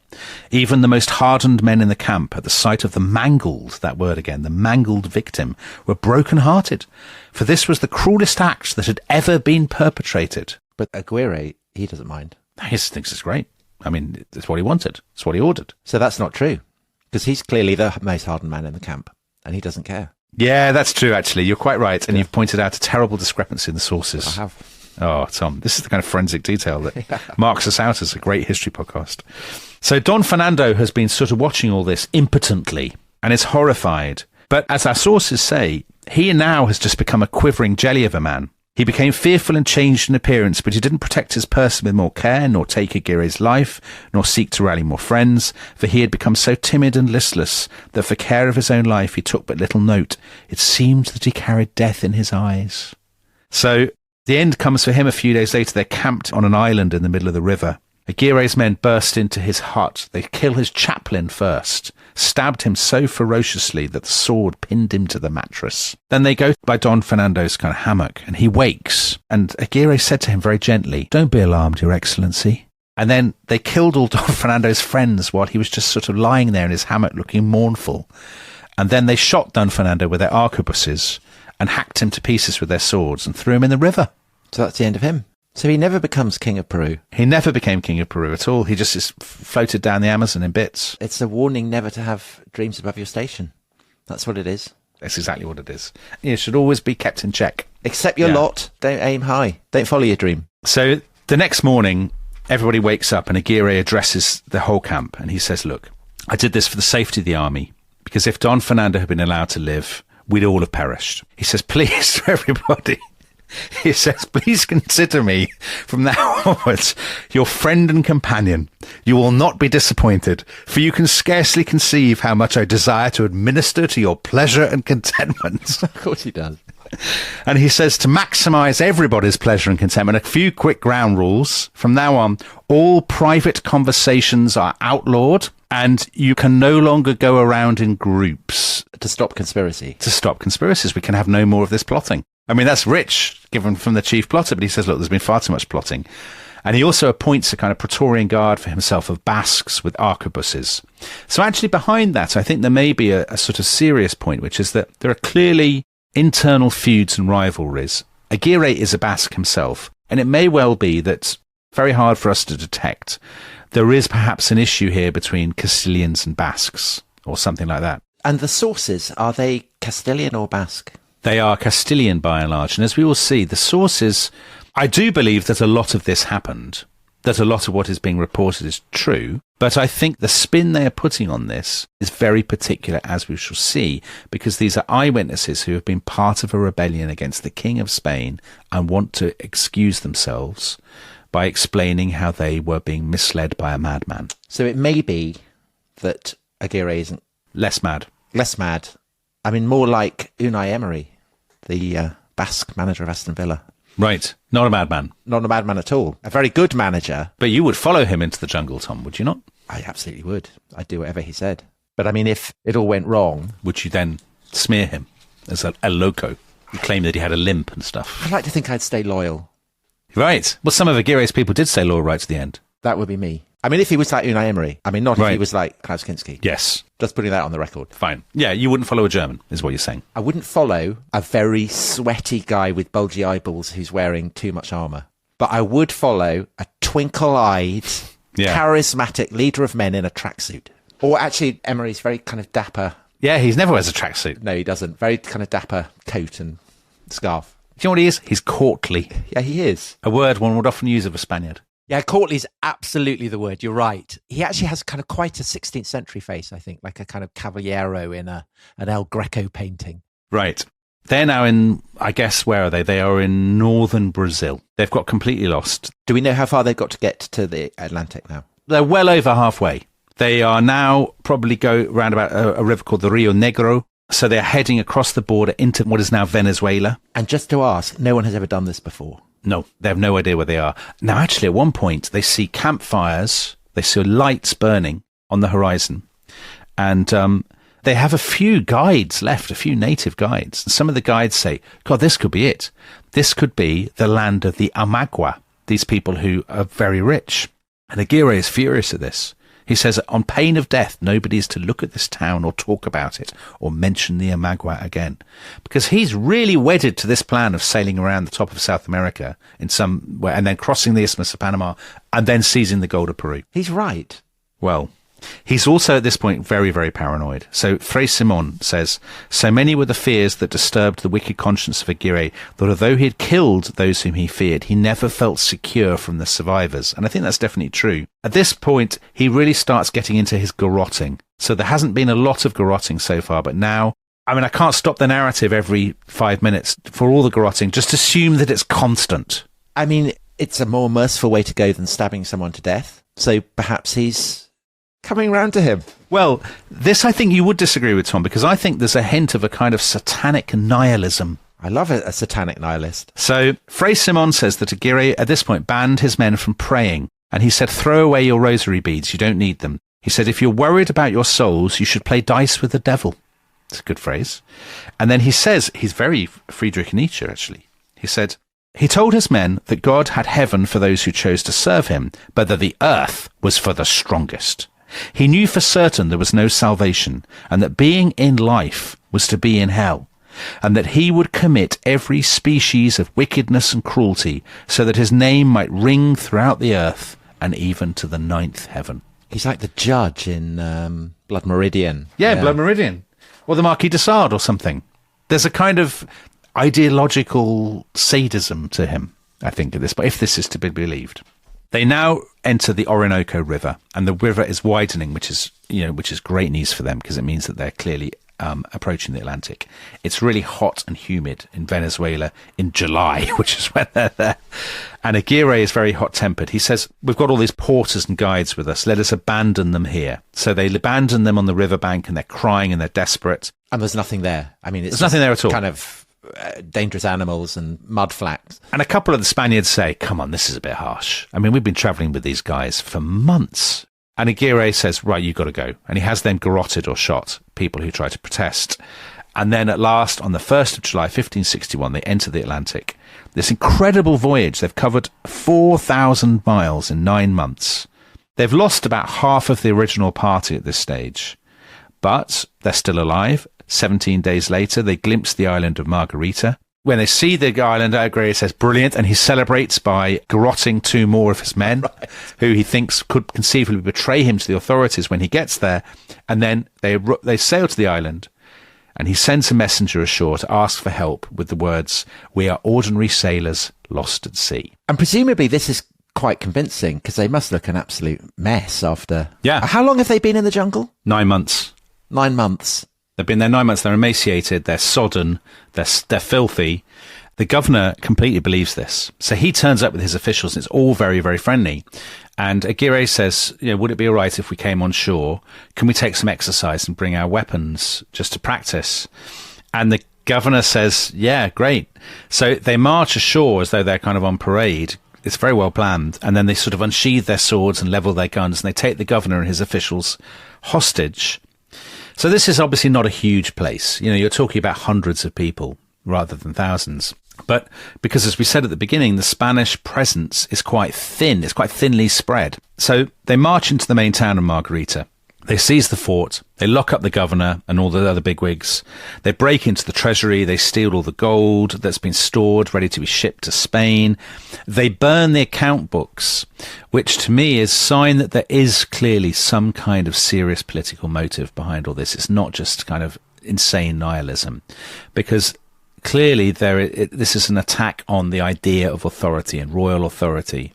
even the most hardened men in the camp at the sight of the mangled, that word again, the mangled victim, were broken-hearted, for this was the cruelest act that had ever been perpetrated. But Aguirre, he doesn't mind. He thinks it's great. I mean, it's what he wanted. It's what he ordered. So that's not true, because he's clearly the most hardened man in the camp, and he doesn't care. Yeah, that's true, actually. You're quite right. And you've pointed out a terrible discrepancy in the sources. I have. Oh, Tom, this is the kind of forensic detail that marks us out as a great history podcast. So Don Fernando has been sort of watching all this impotently and is horrified. But as our sources say, he now has just become a quivering jelly of a man. He became fearful and changed in appearance, but he didn't protect his person with more care, nor take Aguirre's life, nor seek to rally more friends, for he had become so timid and listless that for care of his own life he took but little note. It seemed that he carried death in his eyes. So the end comes for him a few days later. They're camped on an island in the middle of the river. Aguirre's men burst into his hut. They kill his chaplain first, stabbed him so ferociously that the sword pinned him to the mattress. Then they go by Don Fernando's kind of hammock, and he wakes. And Aguirre said to him very gently, "Don't be alarmed, Your Excellency." And then they killed all Don Fernando's friends while he was just sort of lying there in his hammock looking mournful. And then they shot Don Fernando with their arquebuses and hacked him to pieces with their swords and threw him in the river. So that's the end of him. So he never becomes king of Peru. He never became king of Peru at all. He just is floated down the Amazon in bits. It's a warning never to have dreams above your station. That's what it is. That's exactly what it is. You should always be kept in check. Accept your lot. Don't aim high. Don't follow your dream. So the next morning, everybody wakes up and Aguirre addresses the whole camp. And he says, look, I did this for the safety of the army, because if Don Fernando had been allowed to live, we'd all have perished. He says, please, to everybody, he says, please consider me from now onwards your friend and companion. You will not be disappointed, for you can scarcely conceive how much I desire to administer to your pleasure and contentment. Of course he does. And he says to maximize everybody's pleasure and contentment, a few quick ground rules. From now on, all private conversations are outlawed, and you can no longer go around in groups. To stop conspiracy. To stop conspiracies. We can have no more of this plotting. I mean, that's rich, given from the chief plotter, but he says, look, there's been far too much plotting. And he also appoints a kind of Praetorian Guard for himself of Basques with arquebuses. So actually behind that, I think there may be a sort of serious point, which is that there are clearly internal feuds and rivalries. Aguirre is a Basque himself, and it may well be that, very hard for us to detect, there is perhaps an issue here between Castilians and Basques, or something like that. And the sources, are they Castilian or Basque? They are Castilian by and large. And as we will see, the sources, I do believe that a lot of this happened. that a lot of what is being reported is true. But I think the spin they are putting on this is very particular, as we shall see, because these are eyewitnesses who have been part of a rebellion against the King of Spain and want to excuse themselves by explaining how they were being misled by a madman. So it may be that Aguirre isn't Less mad. I mean, more like Unai Emery, the Basque manager of Aston Villa. Right. Not a madman. Not a madman at all. A very good manager. But you would follow him into the jungle, Tom, would you not? I absolutely would. I'd do whatever he said. But I mean, if it all went wrong... Would you then smear him as a loco? You claim that he had a limp and stuff. I'd like to think I'd stay loyal. Right. Well, some of Aguirre's people did stay loyal right to the end. That would be me. I mean, if he was like Unai Emery. I mean, not if he was like Klaus Kinski. Yes. Just putting that on the record. Fine. Yeah, you wouldn't follow a German, is what you're saying. I wouldn't follow a very sweaty guy with bulgy eyeballs who's wearing too much armour. But I would follow a twinkle-eyed, charismatic leader of men in a tracksuit. Or actually, Emery's very kind of dapper. Yeah, he never wears a tracksuit. No, he doesn't. Very kind of dapper coat and scarf. Do you know what he is? He's courtly. Yeah, he is. A word one would often use of a Spaniard. Yeah, courtly's absolutely the word. You're right. He actually has kind of quite a 16th century face, I think, like a kind of Cavaliero in an El Greco painting. Right. They're now in, I guess, where are they? They are in northern Brazil. They've got completely lost. Do we know how far they've got to get to the Atlantic now? They're well over halfway. They are now probably go round about a river called the Rio Negro. So they're heading across the border into what is now Venezuela. And just to ask, no one has ever done this before. No, they have no idea where they are. Now, actually, at one point, they see campfires, they see lights burning on the horizon, and they have a few guides left, a few native guides. And some of the guides say, God, this could be it. This could be the land of the Amagua, these people who are very rich. And Aguirre is furious at this. He says, on pain of death, nobody is to look at this town or talk about it or mention the Amagua again. Because he's really wedded to this plan of sailing around the top of South America in some way and then crossing the Isthmus of Panama and then seizing the gold of Peru. He's right. Well, he's also at this point very, very paranoid. So Fray Simon says, so many were the fears that disturbed the wicked conscience of Aguirre that although he had killed those whom he feared, he never felt secure from the survivors. And I think that's definitely true. At this point, he really starts getting into his garroting. So there hasn't been a lot of garroting so far, but now, I mean, I can't stop the narrative every 5 minutes for all the garroting. Just assume that it's constant. I mean, it's a more merciful way to go than stabbing someone to death. So perhaps he's coming round to him. Well, this I think you would disagree with, Tom, because I think there's a hint of a kind of satanic nihilism. I love a satanic nihilist. So Fray Simon says that Aguirre at this point banned his men from praying, and he said, throw away your rosary beads, you don't need them. He said, if you're worried about your souls, you should play dice with the devil. It's a good phrase. And then he says, he's very Friedrich Nietzsche, actually. He said, he told his men that God had heaven for those who chose to serve him, but that the earth was for the strongest. He knew for certain there was no salvation, and that being in life was to be in hell, and that he would commit every species of wickedness and cruelty, so that his name might ring throughout the earth and even to the ninth heaven. He's like the judge in Blood Meridian. Yeah, Blood Meridian. Or the Marquis de Sade or something. There's a kind of ideological sadism to him, I think, at this point, if this is to be believed. They now enter the Orinoco River, and the river is widening, which is great news for them because it means that they're clearly approaching the Atlantic. It's really hot and humid in Venezuela in July, which is when they're there. And Aguirre is very hot-tempered. He says, we've got all these porters and guides with us. Let us abandon them here. So they abandon them on the riverbank, and they're crying and they're desperate. And there's nothing there. I mean, there's nothing there at all. Kind of dangerous animals and mud flats. And a couple of the Spaniards say, come on, this is a bit harsh. I mean, we've been travelling with these guys for months. And Aguirre says, right, you've got to go. And he has them garroted or shot, people who try to protest. And then at last, on the 1st of July, 1561, they enter the Atlantic. This incredible voyage, they've covered 4,000 miles in 9 months. They've lost about half of the original party at this stage. But they're still alive. 17 days later, they glimpse the island of Margarita. When they see the island, Aguirre says, brilliant, and he celebrates by garroting 2 more of his men, who he thinks could conceivably betray him to the authorities when he gets there. And then they sail to the island, and he sends a messenger ashore to ask for help with the words, we are ordinary sailors lost at sea. And presumably this is quite convincing, because they must look an absolute mess after... Yeah. How long have they been in the jungle? 9 months. 9 months. They've been there 9 months. They're emaciated. They're sodden. They're filthy. The governor completely believes this. So he turns up with his officials, and it's all very, very friendly. And Aguirre says, would it be all right if we came on shore? Can we take some exercise and bring our weapons just to practice? And the governor says, yeah, great. So they march ashore as though they're kind of on parade. It's very well planned. And then they sort of unsheathe their swords and level their guns, and they take the governor and his officials hostage. So this is obviously not a huge place. You're talking about hundreds of people rather than thousands. But because, as we said at the beginning, the Spanish presence is quite thin. It's quite thinly spread. So they march into the main town of Margarita. They seize the fort. They lock up the governor and all the other bigwigs. They break into the treasury. They steal all the gold that's been stored, ready to be shipped to Spain. They burn the account books, which to me is sign that there is clearly some kind of serious political motive behind all this. It's not just kind of insane nihilism, because clearly this is an attack on the idea of authority and royal authority.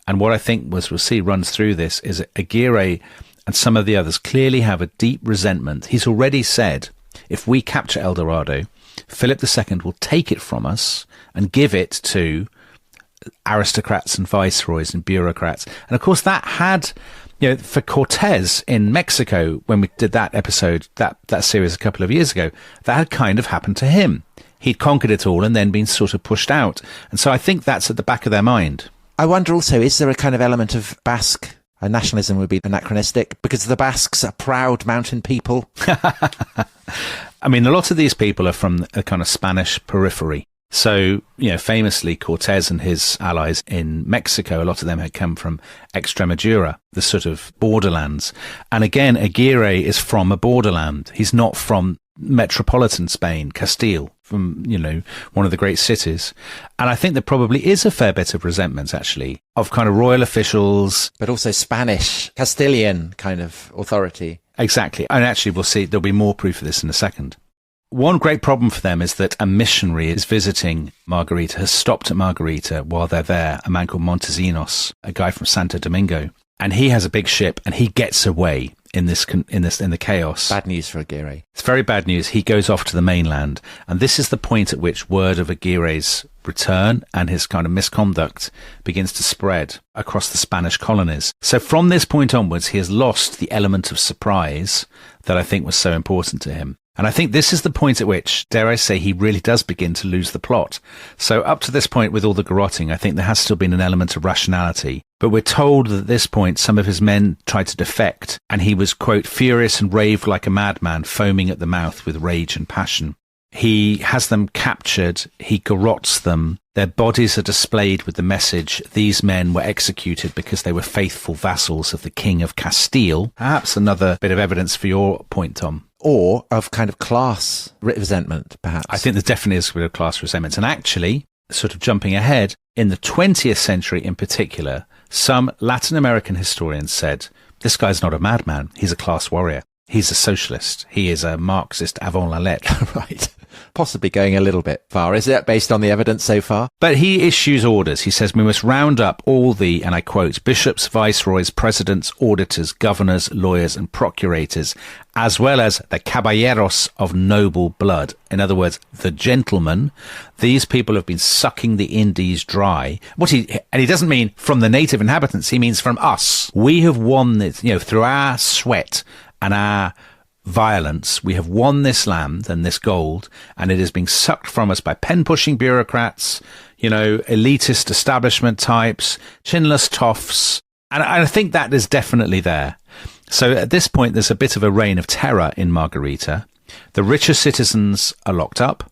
And what I think we'll see runs through this is that Aguirre and some of the others clearly have a deep resentment. He's already said, if we capture El Dorado, Philip II will take it from us and give it to aristocrats and viceroys and bureaucrats. And of course that had, for Cortez in Mexico, when we did that episode, that series a couple of years ago, that had kind of happened to him. He'd conquered it all and then been sort of pushed out. And so I think that's at the back of their mind. I wonder also, is there a kind of element of Basque nationalism would be anachronistic, because the Basques are proud mountain people? I mean, a lot of these people are from a kind of Spanish periphery. So, famously, Cortez and his allies in Mexico, a lot of them had come from Extremadura, the sort of borderlands. And again, Aguirre is from a borderland. He's not from metropolitan Spain, Castile, from, one of the great cities. And I think there probably is a fair bit of resentment, actually, of kind of royal officials. But also Spanish, Castilian kind of authority. Exactly. And actually, we'll see, there'll be more proof of this in a second. One great problem for them is that a missionary is visiting Margarita, has stopped at Margarita while they're there, a man called Montesinos, a guy from Santo Domingo. And he has a big ship and he gets away in the chaos. Bad news for Aguirre. It's very bad news. He goes off to the mainland. And this is the point at which word of Aguirre's return and his kind of misconduct begins to spread across the Spanish colonies. So from this point onwards, he has lost the element of surprise that I think was so important to him. And I think this is the point at which, dare I say, he really does begin to lose the plot. So up to this point, with all the garroting, I think there has still been an element of rationality. But we're told that at this point, some of his men tried to defect, and he was, quote, furious and raved like a madman, foaming at the mouth with rage and passion. He has them captured. He garrots them. Their bodies are displayed with the message, these men were executed because they were faithful vassals of the King of Castile. Perhaps another bit of evidence for your point, Tom. Or of kind of class resentment, perhaps. I think there definitely is a bit of class resentment. And actually, sort of jumping ahead, in the 20th century in particular, some Latin American historians said, this guy's not a madman, he's a class warrior. He's a socialist. He is a Marxist avant la lettre. Right. Possibly going a little bit far. Is it based on the evidence so far? But he issues orders. He says, we must round up all the, and I quote, bishops, viceroys, presidents, auditors, governors, lawyers, and procurators, as well as the caballeros of noble blood. In other words, the gentlemen. These people have been sucking the Indies dry. And he doesn't mean from the native inhabitants. He means from us. We have won this, through our sweat and our violence, we have won this land and this gold, and it is being sucked from us by pen-pushing bureaucrats, elitist establishment types, chinless toffs. And I think that is definitely there. So at this point, there's a bit of a reign of terror in Margarita. The richer citizens are locked up.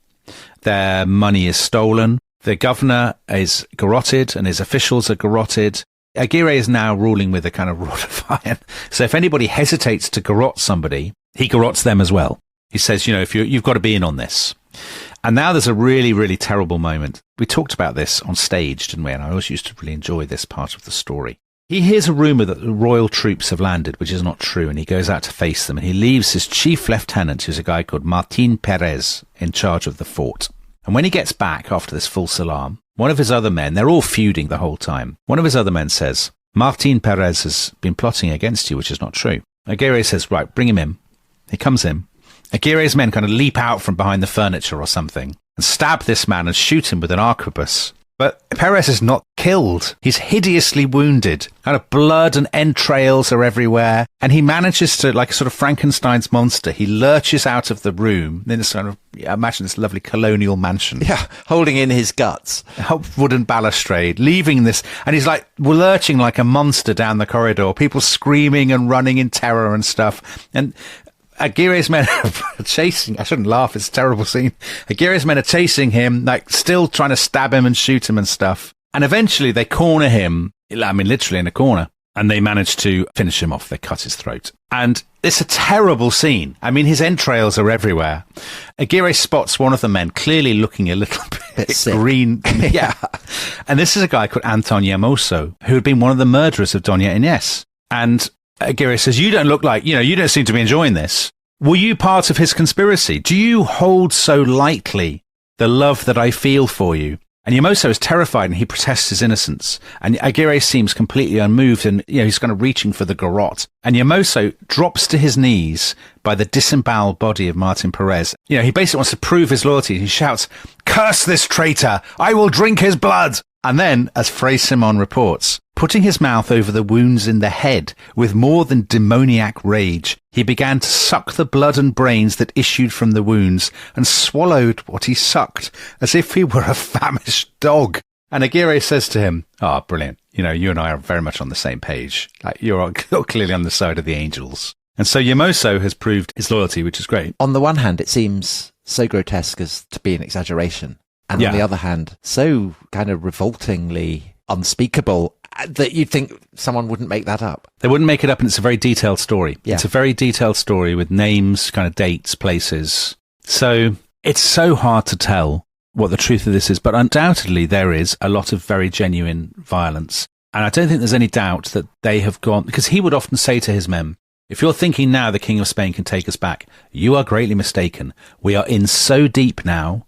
Their money is stolen. The governor is garroted and his officials are garroted. Aguirre is now ruling with a kind of rod of iron. So if anybody hesitates to garrote somebody, he garrotes them as well. He says, if you've got to be in on this. And now there's a really, really terrible moment. We talked about this on stage, didn't we? And I always used to really enjoy this part of the story. He hears a rumour that the royal troops have landed, which is not true, and he goes out to face them. And he leaves his chief lieutenant, who's a guy called Martin Perez, in charge of the fort. And when he gets back after this false alarm, one of his other men, they're all feuding the whole time. One of his other men says, Martin Perez has been plotting against you, which is not true. Aguirre says, right, bring him in. He comes in. Aguirre's men kind of leap out from behind the furniture or something and stab this man and shoot him with an arquebus. But Perez is not killed. He's hideously wounded. Kind of blood and entrails are everywhere. And he manages to, like a sort of Frankenstein's monster, he lurches out of the room in this kind of, imagine this lovely colonial mansion. Yeah, holding in his guts. Wooden balustrade, leaving this, and he's like lurching like a monster down the corridor, people screaming and running in terror and stuff. And Aguirre's men are chasing, I shouldn't laugh, it's a terrible scene. Aguirre's men are chasing him, like still trying to stab him and shoot him and stuff. And eventually they corner him, I mean, literally in a corner, and they manage to finish him off. They cut his throat. And it's a terrible scene. I mean, his entrails are everywhere. Aguirre spots one of the men clearly looking a little bit green. Yeah. And this is a guy called Anton Yamoso, who had been one of the murderers of Doña Inés. And Aguirre says, you don't look like, you don't seem to be enjoying this. Were you part of his conspiracy? Do you hold so lightly the love that I feel for you? And Yamoso is terrified and he protests his innocence. And Aguirre seems completely unmoved and, he's kind of reaching for the garrote. And Yamoso drops to his knees by the disemboweled body of Martin Perez. He basically wants to prove his loyalty. He shouts, curse this traitor! I will drink his blood! And then, as Fray Simon reports, putting his mouth over the wounds in the head with more than demoniac rage, he began to suck the blood and brains that issued from the wounds and swallowed what he sucked as if he were a famished dog. And Aguirre says to him, brilliant. You and I are very much on the same page. Like, you're clearly on the side of the angels. And so Yamoso has proved his loyalty, which is great. On the one hand, it seems so grotesque as to be an exaggeration. And on the other hand, so kind of revoltingly unspeakable that you'd think someone wouldn't make that up. They wouldn't make it up, and it's a very detailed story. Yeah. It's a very detailed story with names, kind of dates, places. So it's so hard to tell what the truth of this is, but undoubtedly there is a lot of very genuine violence. And I don't think there's any doubt that they have gone, because he would often say to his men, if you're thinking now the King of Spain can take us back, you are greatly mistaken. We are in so deep now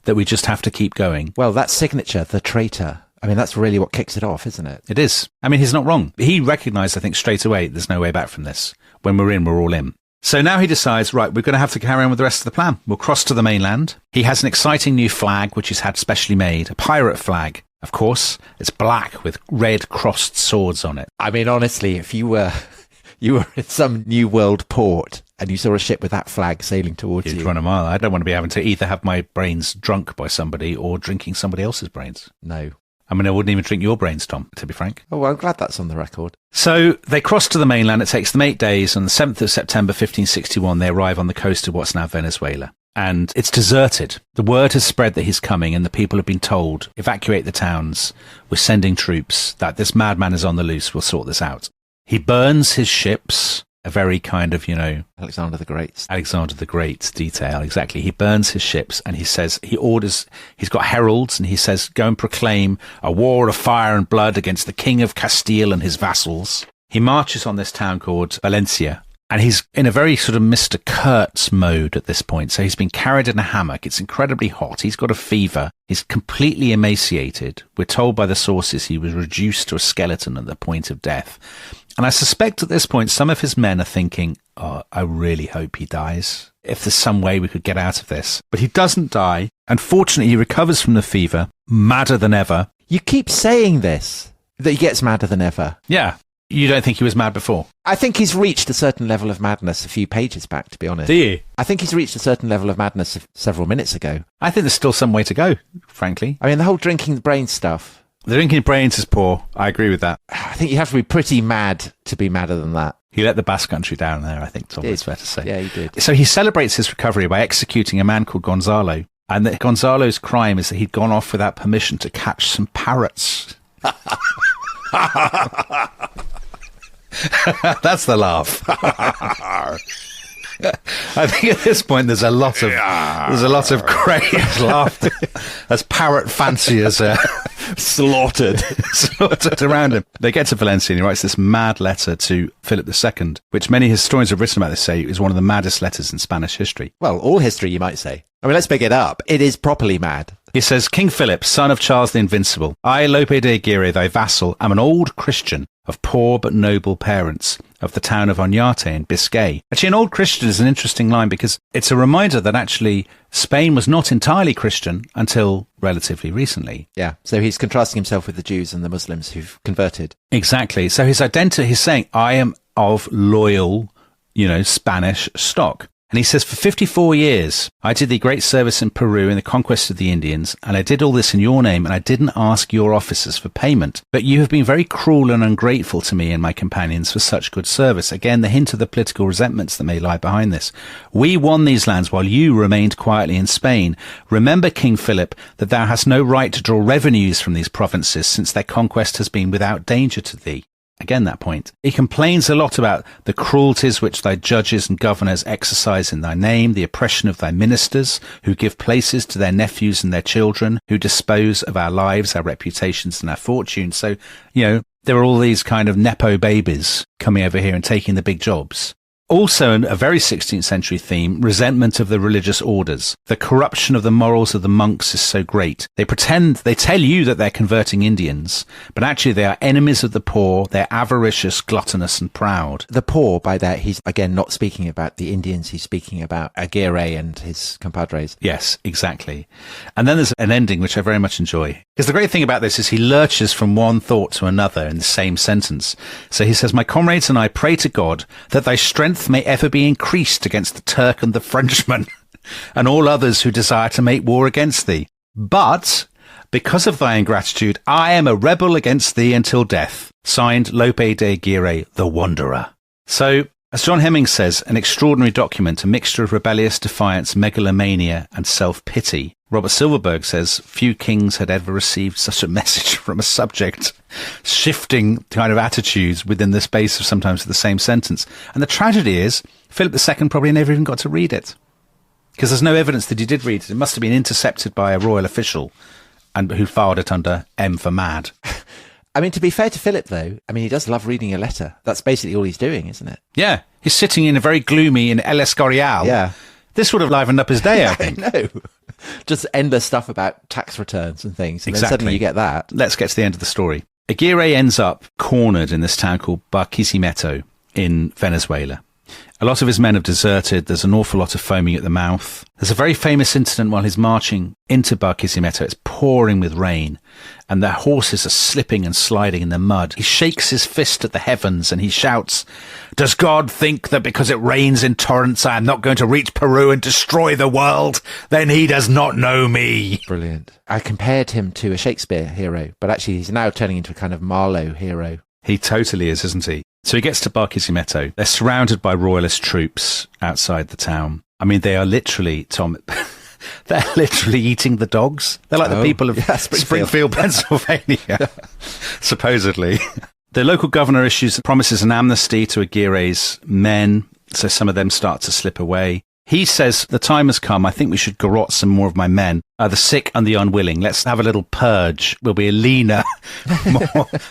that we just have to keep going. Well, that signature, the traitor, I mean, that's really what kicks it off, isn't it? It is. I mean, he's not wrong. He recognised, I think, straight away, there's no way back from this. When we're in, we're all in. So now he decides, right, we're going to have to carry on with the rest of the plan. We'll cross to the mainland. He has an exciting new flag, which he's had specially made, a pirate flag. Of course, it's black with red crossed swords on it. I mean, honestly, if you were in some New World port and you saw a ship with that flag sailing towards you. You'd run a mile. I don't want to be having to either have my brains drunk by somebody or drinking somebody else's brains. No. I mean, I wouldn't even drink your brains, Tom, to be frank. Oh, well, I'm glad that's on the record. So they cross to the mainland. It takes them 8 days. On the 7th of September, 1561, they arrive on the coast of what's now Venezuela. And it's deserted. The word has spread that he's coming, and the people have been told, evacuate the towns. We're sending troops. That this madman is on the loose. We'll sort this out. He burns his ships. A very kind of, Alexander the Great detail, exactly. He burns his ships and he says, he's got heralds and he says, go and proclaim a war of fire and blood against the King of Castile and his vassals. He marches on this town called Valencia and he's in a very sort of Mr. Kurtz mode at this point. So he's been carried in a hammock. It's incredibly hot. He's got a fever. He's completely emaciated. We're told by the sources he was reduced to a skeleton at the point of death. And I suspect at this point, some of his men are thinking, I really hope he dies. If there's some way we could get out of this. But he doesn't die. Unfortunately, he recovers from the fever, madder than ever. You keep saying this, that he gets madder than ever. Yeah. You don't think he was mad before? I think he's reached a certain level of madness a few pages back, to be honest. Do you? I think he's reached a certain level of madness several minutes ago. I think there's still some way to go, frankly. I mean, the whole drinking the brain stuff. The drinking brains is poor. I agree with that. I think you have to be pretty mad to be madder than that. He let the Basque Country down there, I think, Tom, it's fair to say. Yeah, he did. So he celebrates his recovery by executing a man called Gonzalo. And that Gonzalo's crime is that he'd gone off without permission to catch some parrots. That's the laugh. I think at this point there's a lot of crazed laughter as parrot fanciers are slaughtered around him. They get to Valencia and he writes this mad letter to Philip II, which many historians have written about this say is one of the maddest letters in Spanish history. Well, all history, you might say. I mean, let's pick it up. It is properly mad. He says, King Philip, son of Charles the Invincible, I, Lope de Aguirre, thy vassal, am an old Christian of poor but noble parents of the town of Oñate in Biscay. Actually, an old Christian is an interesting line because it's a reminder that actually Spain was not entirely Christian until relatively recently. Yeah, so he's contrasting himself with the Jews and the Muslims who've converted. Exactly. So his identity, he's saying, I am of loyal, Spanish stock. And he says, for 54 years, I did thee great service in Peru in the conquest of the Indians, and I did all this in your name, and I didn't ask your officers for payment. But you have been very cruel and ungrateful to me and my companions for such good service. Again, the hint of the political resentments that may lie behind this. We won these lands while you remained quietly in Spain. Remember, King Philip, that thou hast no right to draw revenues from these provinces, since their conquest has been without danger to thee. Again, that point. He complains a lot about the cruelties which thy judges and governors exercise in thy name, the oppression of thy ministers, who give places to their nephews and their children, who dispose of our lives, our reputations, and our fortunes. So, there are all these kind of Nepo babies coming over here and taking the big jobs. Also, a very 16th century theme, resentment of the religious orders. The corruption of the morals of the monks is so great. They tell you that they're converting Indians, but actually they are enemies of the poor, they're avaricious, gluttonous and proud. The poor, by that, he's again not speaking about the Indians, he's speaking about Aguirre and his compadres. Yes, exactly. And then there's an ending which I very much enjoy. Because the great thing about this is he lurches from one thought to another in the same sentence. So he says, my comrades and I pray to God that thy strength may ever be increased against the Turk and the Frenchman and all others who desire to make war against thee. But because of thy ingratitude, I am a rebel against thee until death. Signed, Lope de Aguirre, the Wanderer. So, as John Hemmings says, an extraordinary document, a mixture of rebellious defiance, megalomania and self-pity. Robert Silverberg says few kings had ever received such a message from a subject, shifting kind of attitudes within the space of sometimes the same sentence. And the tragedy is Philip II probably never even got to read it, because there's no evidence that he did read it. It must have been intercepted by a royal official and who filed it under M for mad. I mean, to be fair to Philip, though, he does love reading a letter. That's basically all he's doing, isn't it? Yeah. He's sitting in a very gloomy in El Escorial. Yeah. This would have livened up his day, I think. No. Just endless stuff about tax returns and things. And exactly. Then suddenly you get that. Let's get to the end of the story. Aguirre ends up cornered in this town called Barquisimeto in Venezuela. A lot of his men have deserted. There's an awful lot of foaming at the mouth. There's a very famous incident while he's marching into Barquisimeto. It's pouring with rain, and the horses are slipping and sliding in the mud. He shakes his fist at the heavens and he shouts, "Does God think that because it rains in torrents I am not going to reach Peru and destroy the world? Then he does not know me." Brilliant. I compared him to a Shakespeare hero, but actually he's now turning into a kind of Marlowe hero. He totally is, isn't he? So he gets to Barquisimeto. They're surrounded by royalist troops outside the town. I mean, they are literally, Tom, they're literally eating the dogs. They're like the people of Springfield, Pennsylvania, supposedly. The local governor promises an amnesty to Aguirre's men, so some of them start to slip away. He says, the time has come. I think we should garrote some more of my men, the sick and the unwilling. Let's have a little purge. We'll be a leaner,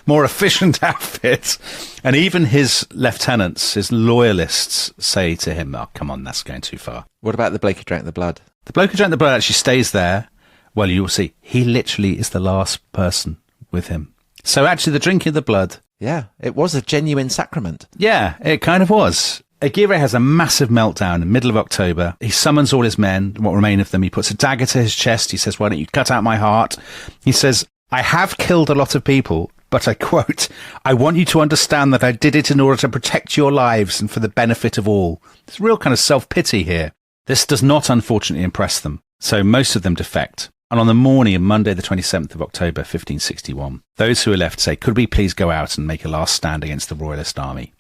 more efficient outfit. And even his lieutenants, his loyalists, say to him, "Oh, come on, that's going too far." What about the bloke who drank the blood? The bloke who drank the blood actually stays there. Well, you'll see. He literally is the last person with him. So actually, the drinking of the blood... Yeah, it was a genuine sacrament. Yeah, it kind of was. Aguirre has a massive meltdown in the middle of October. He summons all his men, what remain of them. He puts a dagger to his chest. He says, "Why don't you cut out my heart?" He says, "I have killed a lot of people, but I quote, I want you to understand that I did it in order to protect your lives and for the benefit of all." There's real kind of self-pity here. This does not, unfortunately, impress them. So most of them defect. And on the morning of Monday, the 27th of October, 1561, those who are left say, "Could we please go out and make a last stand against the royalist army?"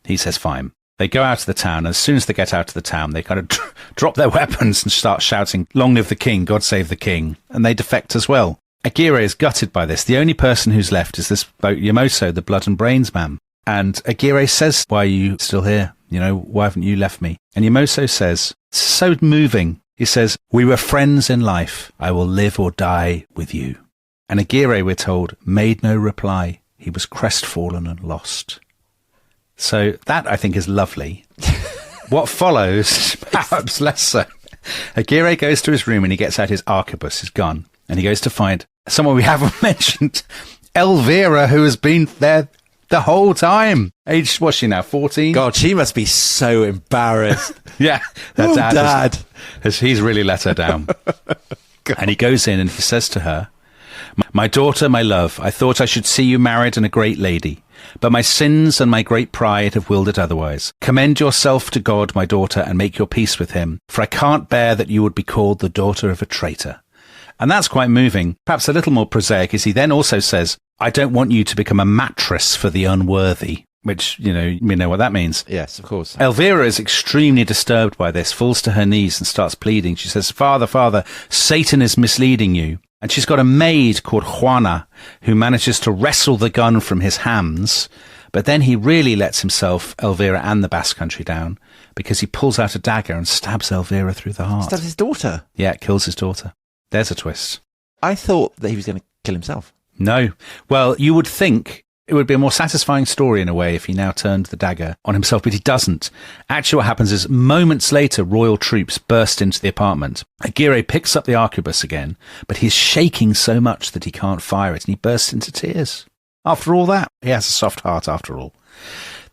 He says, "Fine." They go out of the town, and as soon as they get out of the town, they kind of drop their weapons and start shouting, "Long live the king, God save the king," and they defect as well. Aguirre is gutted by this. The only person who's left is this boat Yamoso, the blood and brains man. And Aguirre says, "Why are you still here? Why haven't you left me?" And Yamoso says, so moving, he says, "We were friends in life. I will live or die with you." And Aguirre, we're told, made no reply. He was crestfallen and lost. So that, I think, is lovely. What follows, perhaps less so. Aguirre goes to his room and he gets out his arquebus, his gun, And he goes to find someone we haven't mentioned, Elvira, who has been there the whole time. Aged, what's she now, 14? God, she must be so embarrassed. Yeah. Oh, Dad. He's really let her down. And he goes in and he says to her, "My daughter, my love, I thought I should see you married and a great lady. But my sins and my great pride have willed it otherwise. Commend yourself to God, my daughter, and make your peace with him, for I can't bear that you would be called the daughter of a traitor." And that's quite moving. Perhaps a little more prosaic is he then also says, "I don't want you to become a mattress for the unworthy," which, you know what that means. Yes, of course. Elvira is extremely disturbed by this, falls to her knees and starts pleading. She says, "Father, Father, Satan is misleading you." And she's got a maid called Juana who manages to wrestle the gun from his hands. But then he really lets himself, Elvira and the Basque Country down, because he pulls out a dagger and stabs Elvira through the heart. Stabs his daughter? Yeah, kills his daughter. There's a twist. I thought that he was going to kill himself. No. Well, you would think it would be a more satisfying story in a way if he now turned the dagger on himself, but he doesn't. Actually, what happens is moments later, royal troops burst into the apartment. Aguirre picks up the arquebus again, but he's shaking so much that he can't fire it, and he bursts into tears. After all that, he has a soft heart after all.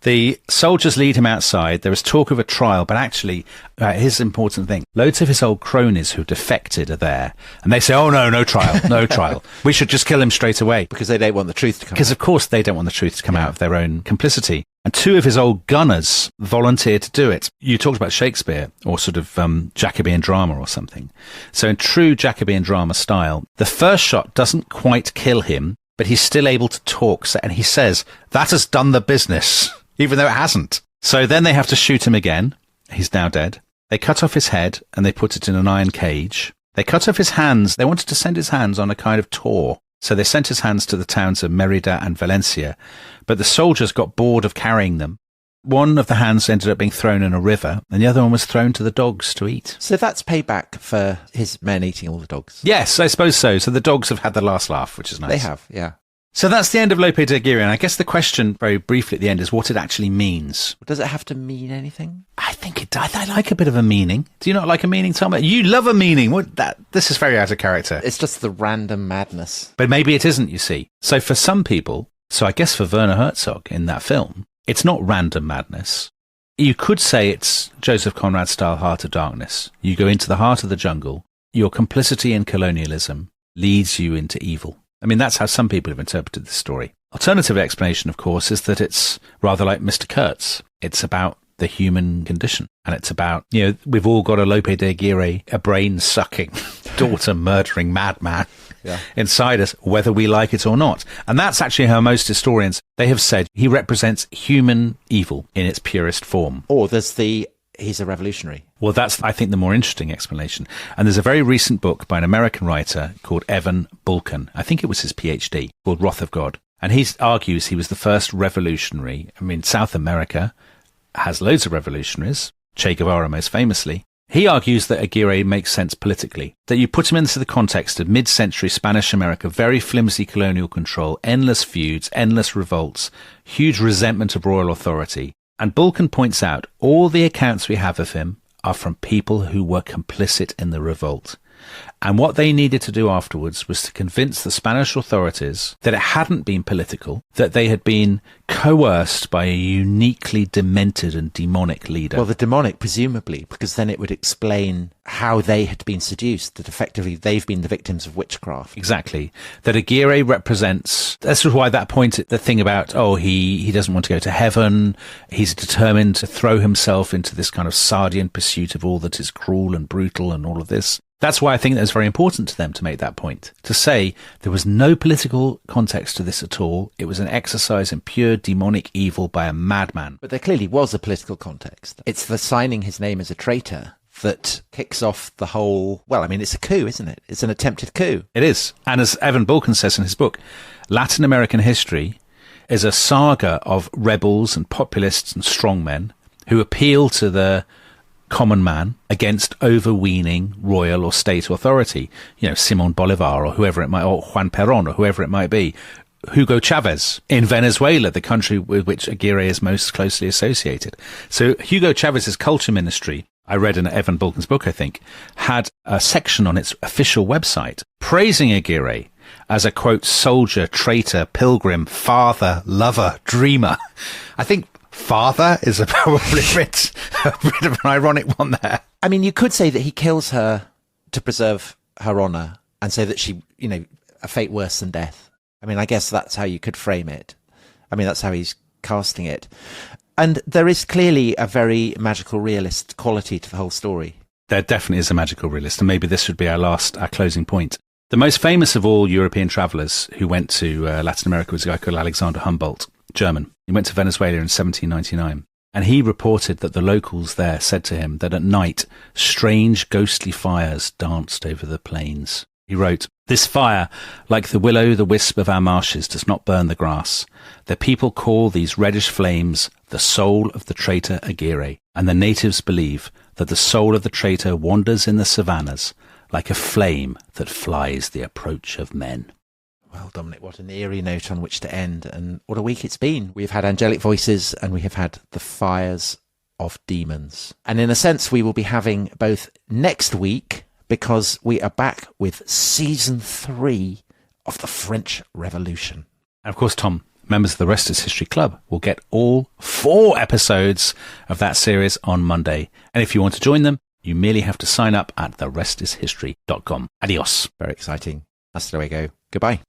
The soldiers lead him outside. There is talk of a trial, but actually, here's the important thing. Loads of his old cronies who defected are there. And they say, "Oh, no trial, no trial. We should just kill him straight away." Because they don't want the truth to come out. Because, of course, they don't want the truth to come out of their own complicity. And two of his old gunners volunteered to do it. You talked about Shakespeare, or sort of Jacobean drama or something. So in true Jacobean drama style, the first shot doesn't quite kill him, but he's still able to talk. And he says, "That has done the business," even though it hasn't. So then they have to shoot him again. He's now dead. They cut off his head and they put it in an iron cage. They cut off his hands. They wanted to send his hands on a kind of tour. So they sent his hands to the towns of Merida and Valencia. But the soldiers got bored of carrying them. One of the hands ended up being thrown in a river, and the other one was thrown to the dogs to eat. So that's payback for his men eating all the dogs. Yes, I suppose so. So the dogs have had the last laugh, which is nice. They have, yeah. So that's the end of Lope de Aguirre, and I guess the question, very briefly at the end, is what it actually means. Does it have to mean anything? I think it does. I like a bit of a meaning. Do you not like a meaning, Tom? You love a meaning. This is very out of character. It's just the random madness. But maybe it isn't, you see. So for some people, so I guess for Werner Herzog in that film, it's not random madness. You could say it's Joseph Conrad-style Heart of Darkness. You go into the heart of the jungle. Your complicity in colonialism leads you into evil. I mean, that's how some people have interpreted this story. Alternative explanation, of course, is that it's rather like Mr. Kurtz. It's about the human condition. And it's about, we've all got a Lope de Aguirre, a brain-sucking, daughter-murdering madman inside us, whether we like it or not. And that's actually how most historians, they have said he represents human evil in its purest form. Or there's he's a revolutionary. Well, that's, I think, the more interesting explanation. And there's a very recent book by an American writer called Evan Bulkin. I think it was his PhD, called Wrath of God. And he argues he was the first revolutionary. I mean, South America has loads of revolutionaries, Che Guevara most famously. He argues that Aguirre makes sense politically, that you put him into the context of mid-century Spanish America, very flimsy colonial control, endless feuds, endless revolts, huge resentment of royal authority. And Bulkin points out all the accounts we have of him are from people who were complicit in the revolt. And what they needed to do afterwards was to convince the Spanish authorities that it hadn't been political, that they had been coerced by a uniquely demented and demonic leader. Well, the demonic, presumably, because then it would explain how they had been seduced, that effectively they've been the victims of witchcraft. Exactly. That Aguirre represents, that's why that point, the thing about, he doesn't want to go to heaven, he's determined to throw himself into this kind of Sardian pursuit of all that is cruel and brutal and all of this. That's why I think that was very important to them to make that point, to say there was no political context to this at all. It was an exercise in pure demonic evil by a madman. But there clearly was a political context. It's the signing his name as a traitor that kicks off the whole, it's a coup, isn't it? It's an attempted coup. It is. And as Evan Bulkin says in his book, Latin American history is a saga of rebels and populists and strongmen who appeal to the common man against overweening royal or state authority. Simon Bolivar or whoever it might, or Juan Perón or whoever it might be. Hugo Chavez in Venezuela, the country with which Aguirre is most closely associated. So Hugo Chavez's culture ministry, I read in Evan Balkan's book, I think, had a section on its official website praising Aguirre as a, quote, soldier, traitor, pilgrim, father, lover, dreamer. I think father is probably a bit of an ironic one there. I mean, you could say that he kills her to preserve her honour and say that she, a fate worse than death. I mean, I guess that's how you could frame it. I mean, that's how he's casting it. And there is clearly a very magical realist quality to the whole story. There definitely is a magical realist, and maybe this would be our closing point. The most famous of all European travellers who went to Latin America was a guy called Alexander Humboldt, German. He went to Venezuela in 1799, and he reported that the locals there said to him that at night, strange ghostly fires danced over the plains. He wrote, "This fire, like the will-o'-the-wisp of our marshes, does not burn the grass. The people call these reddish flames the soul of the traitor Aguirre, and the natives believe that the soul of the traitor wanders in the savannas like a flame that flies the approach of men." Well, Dominic, what an eerie note on which to end, and what a week it's been. We've had angelic voices and we have had the fires of demons. And in a sense, we will be having both next week, because we are back with season 3 of the French Revolution. And of course, Tom, members of the Rest is History Club will get all 4 episodes of that series on Monday. And if you want to join them, you merely have to sign up at therestishistory.com. Adios. Very exciting. Hasta luego. Goodbye.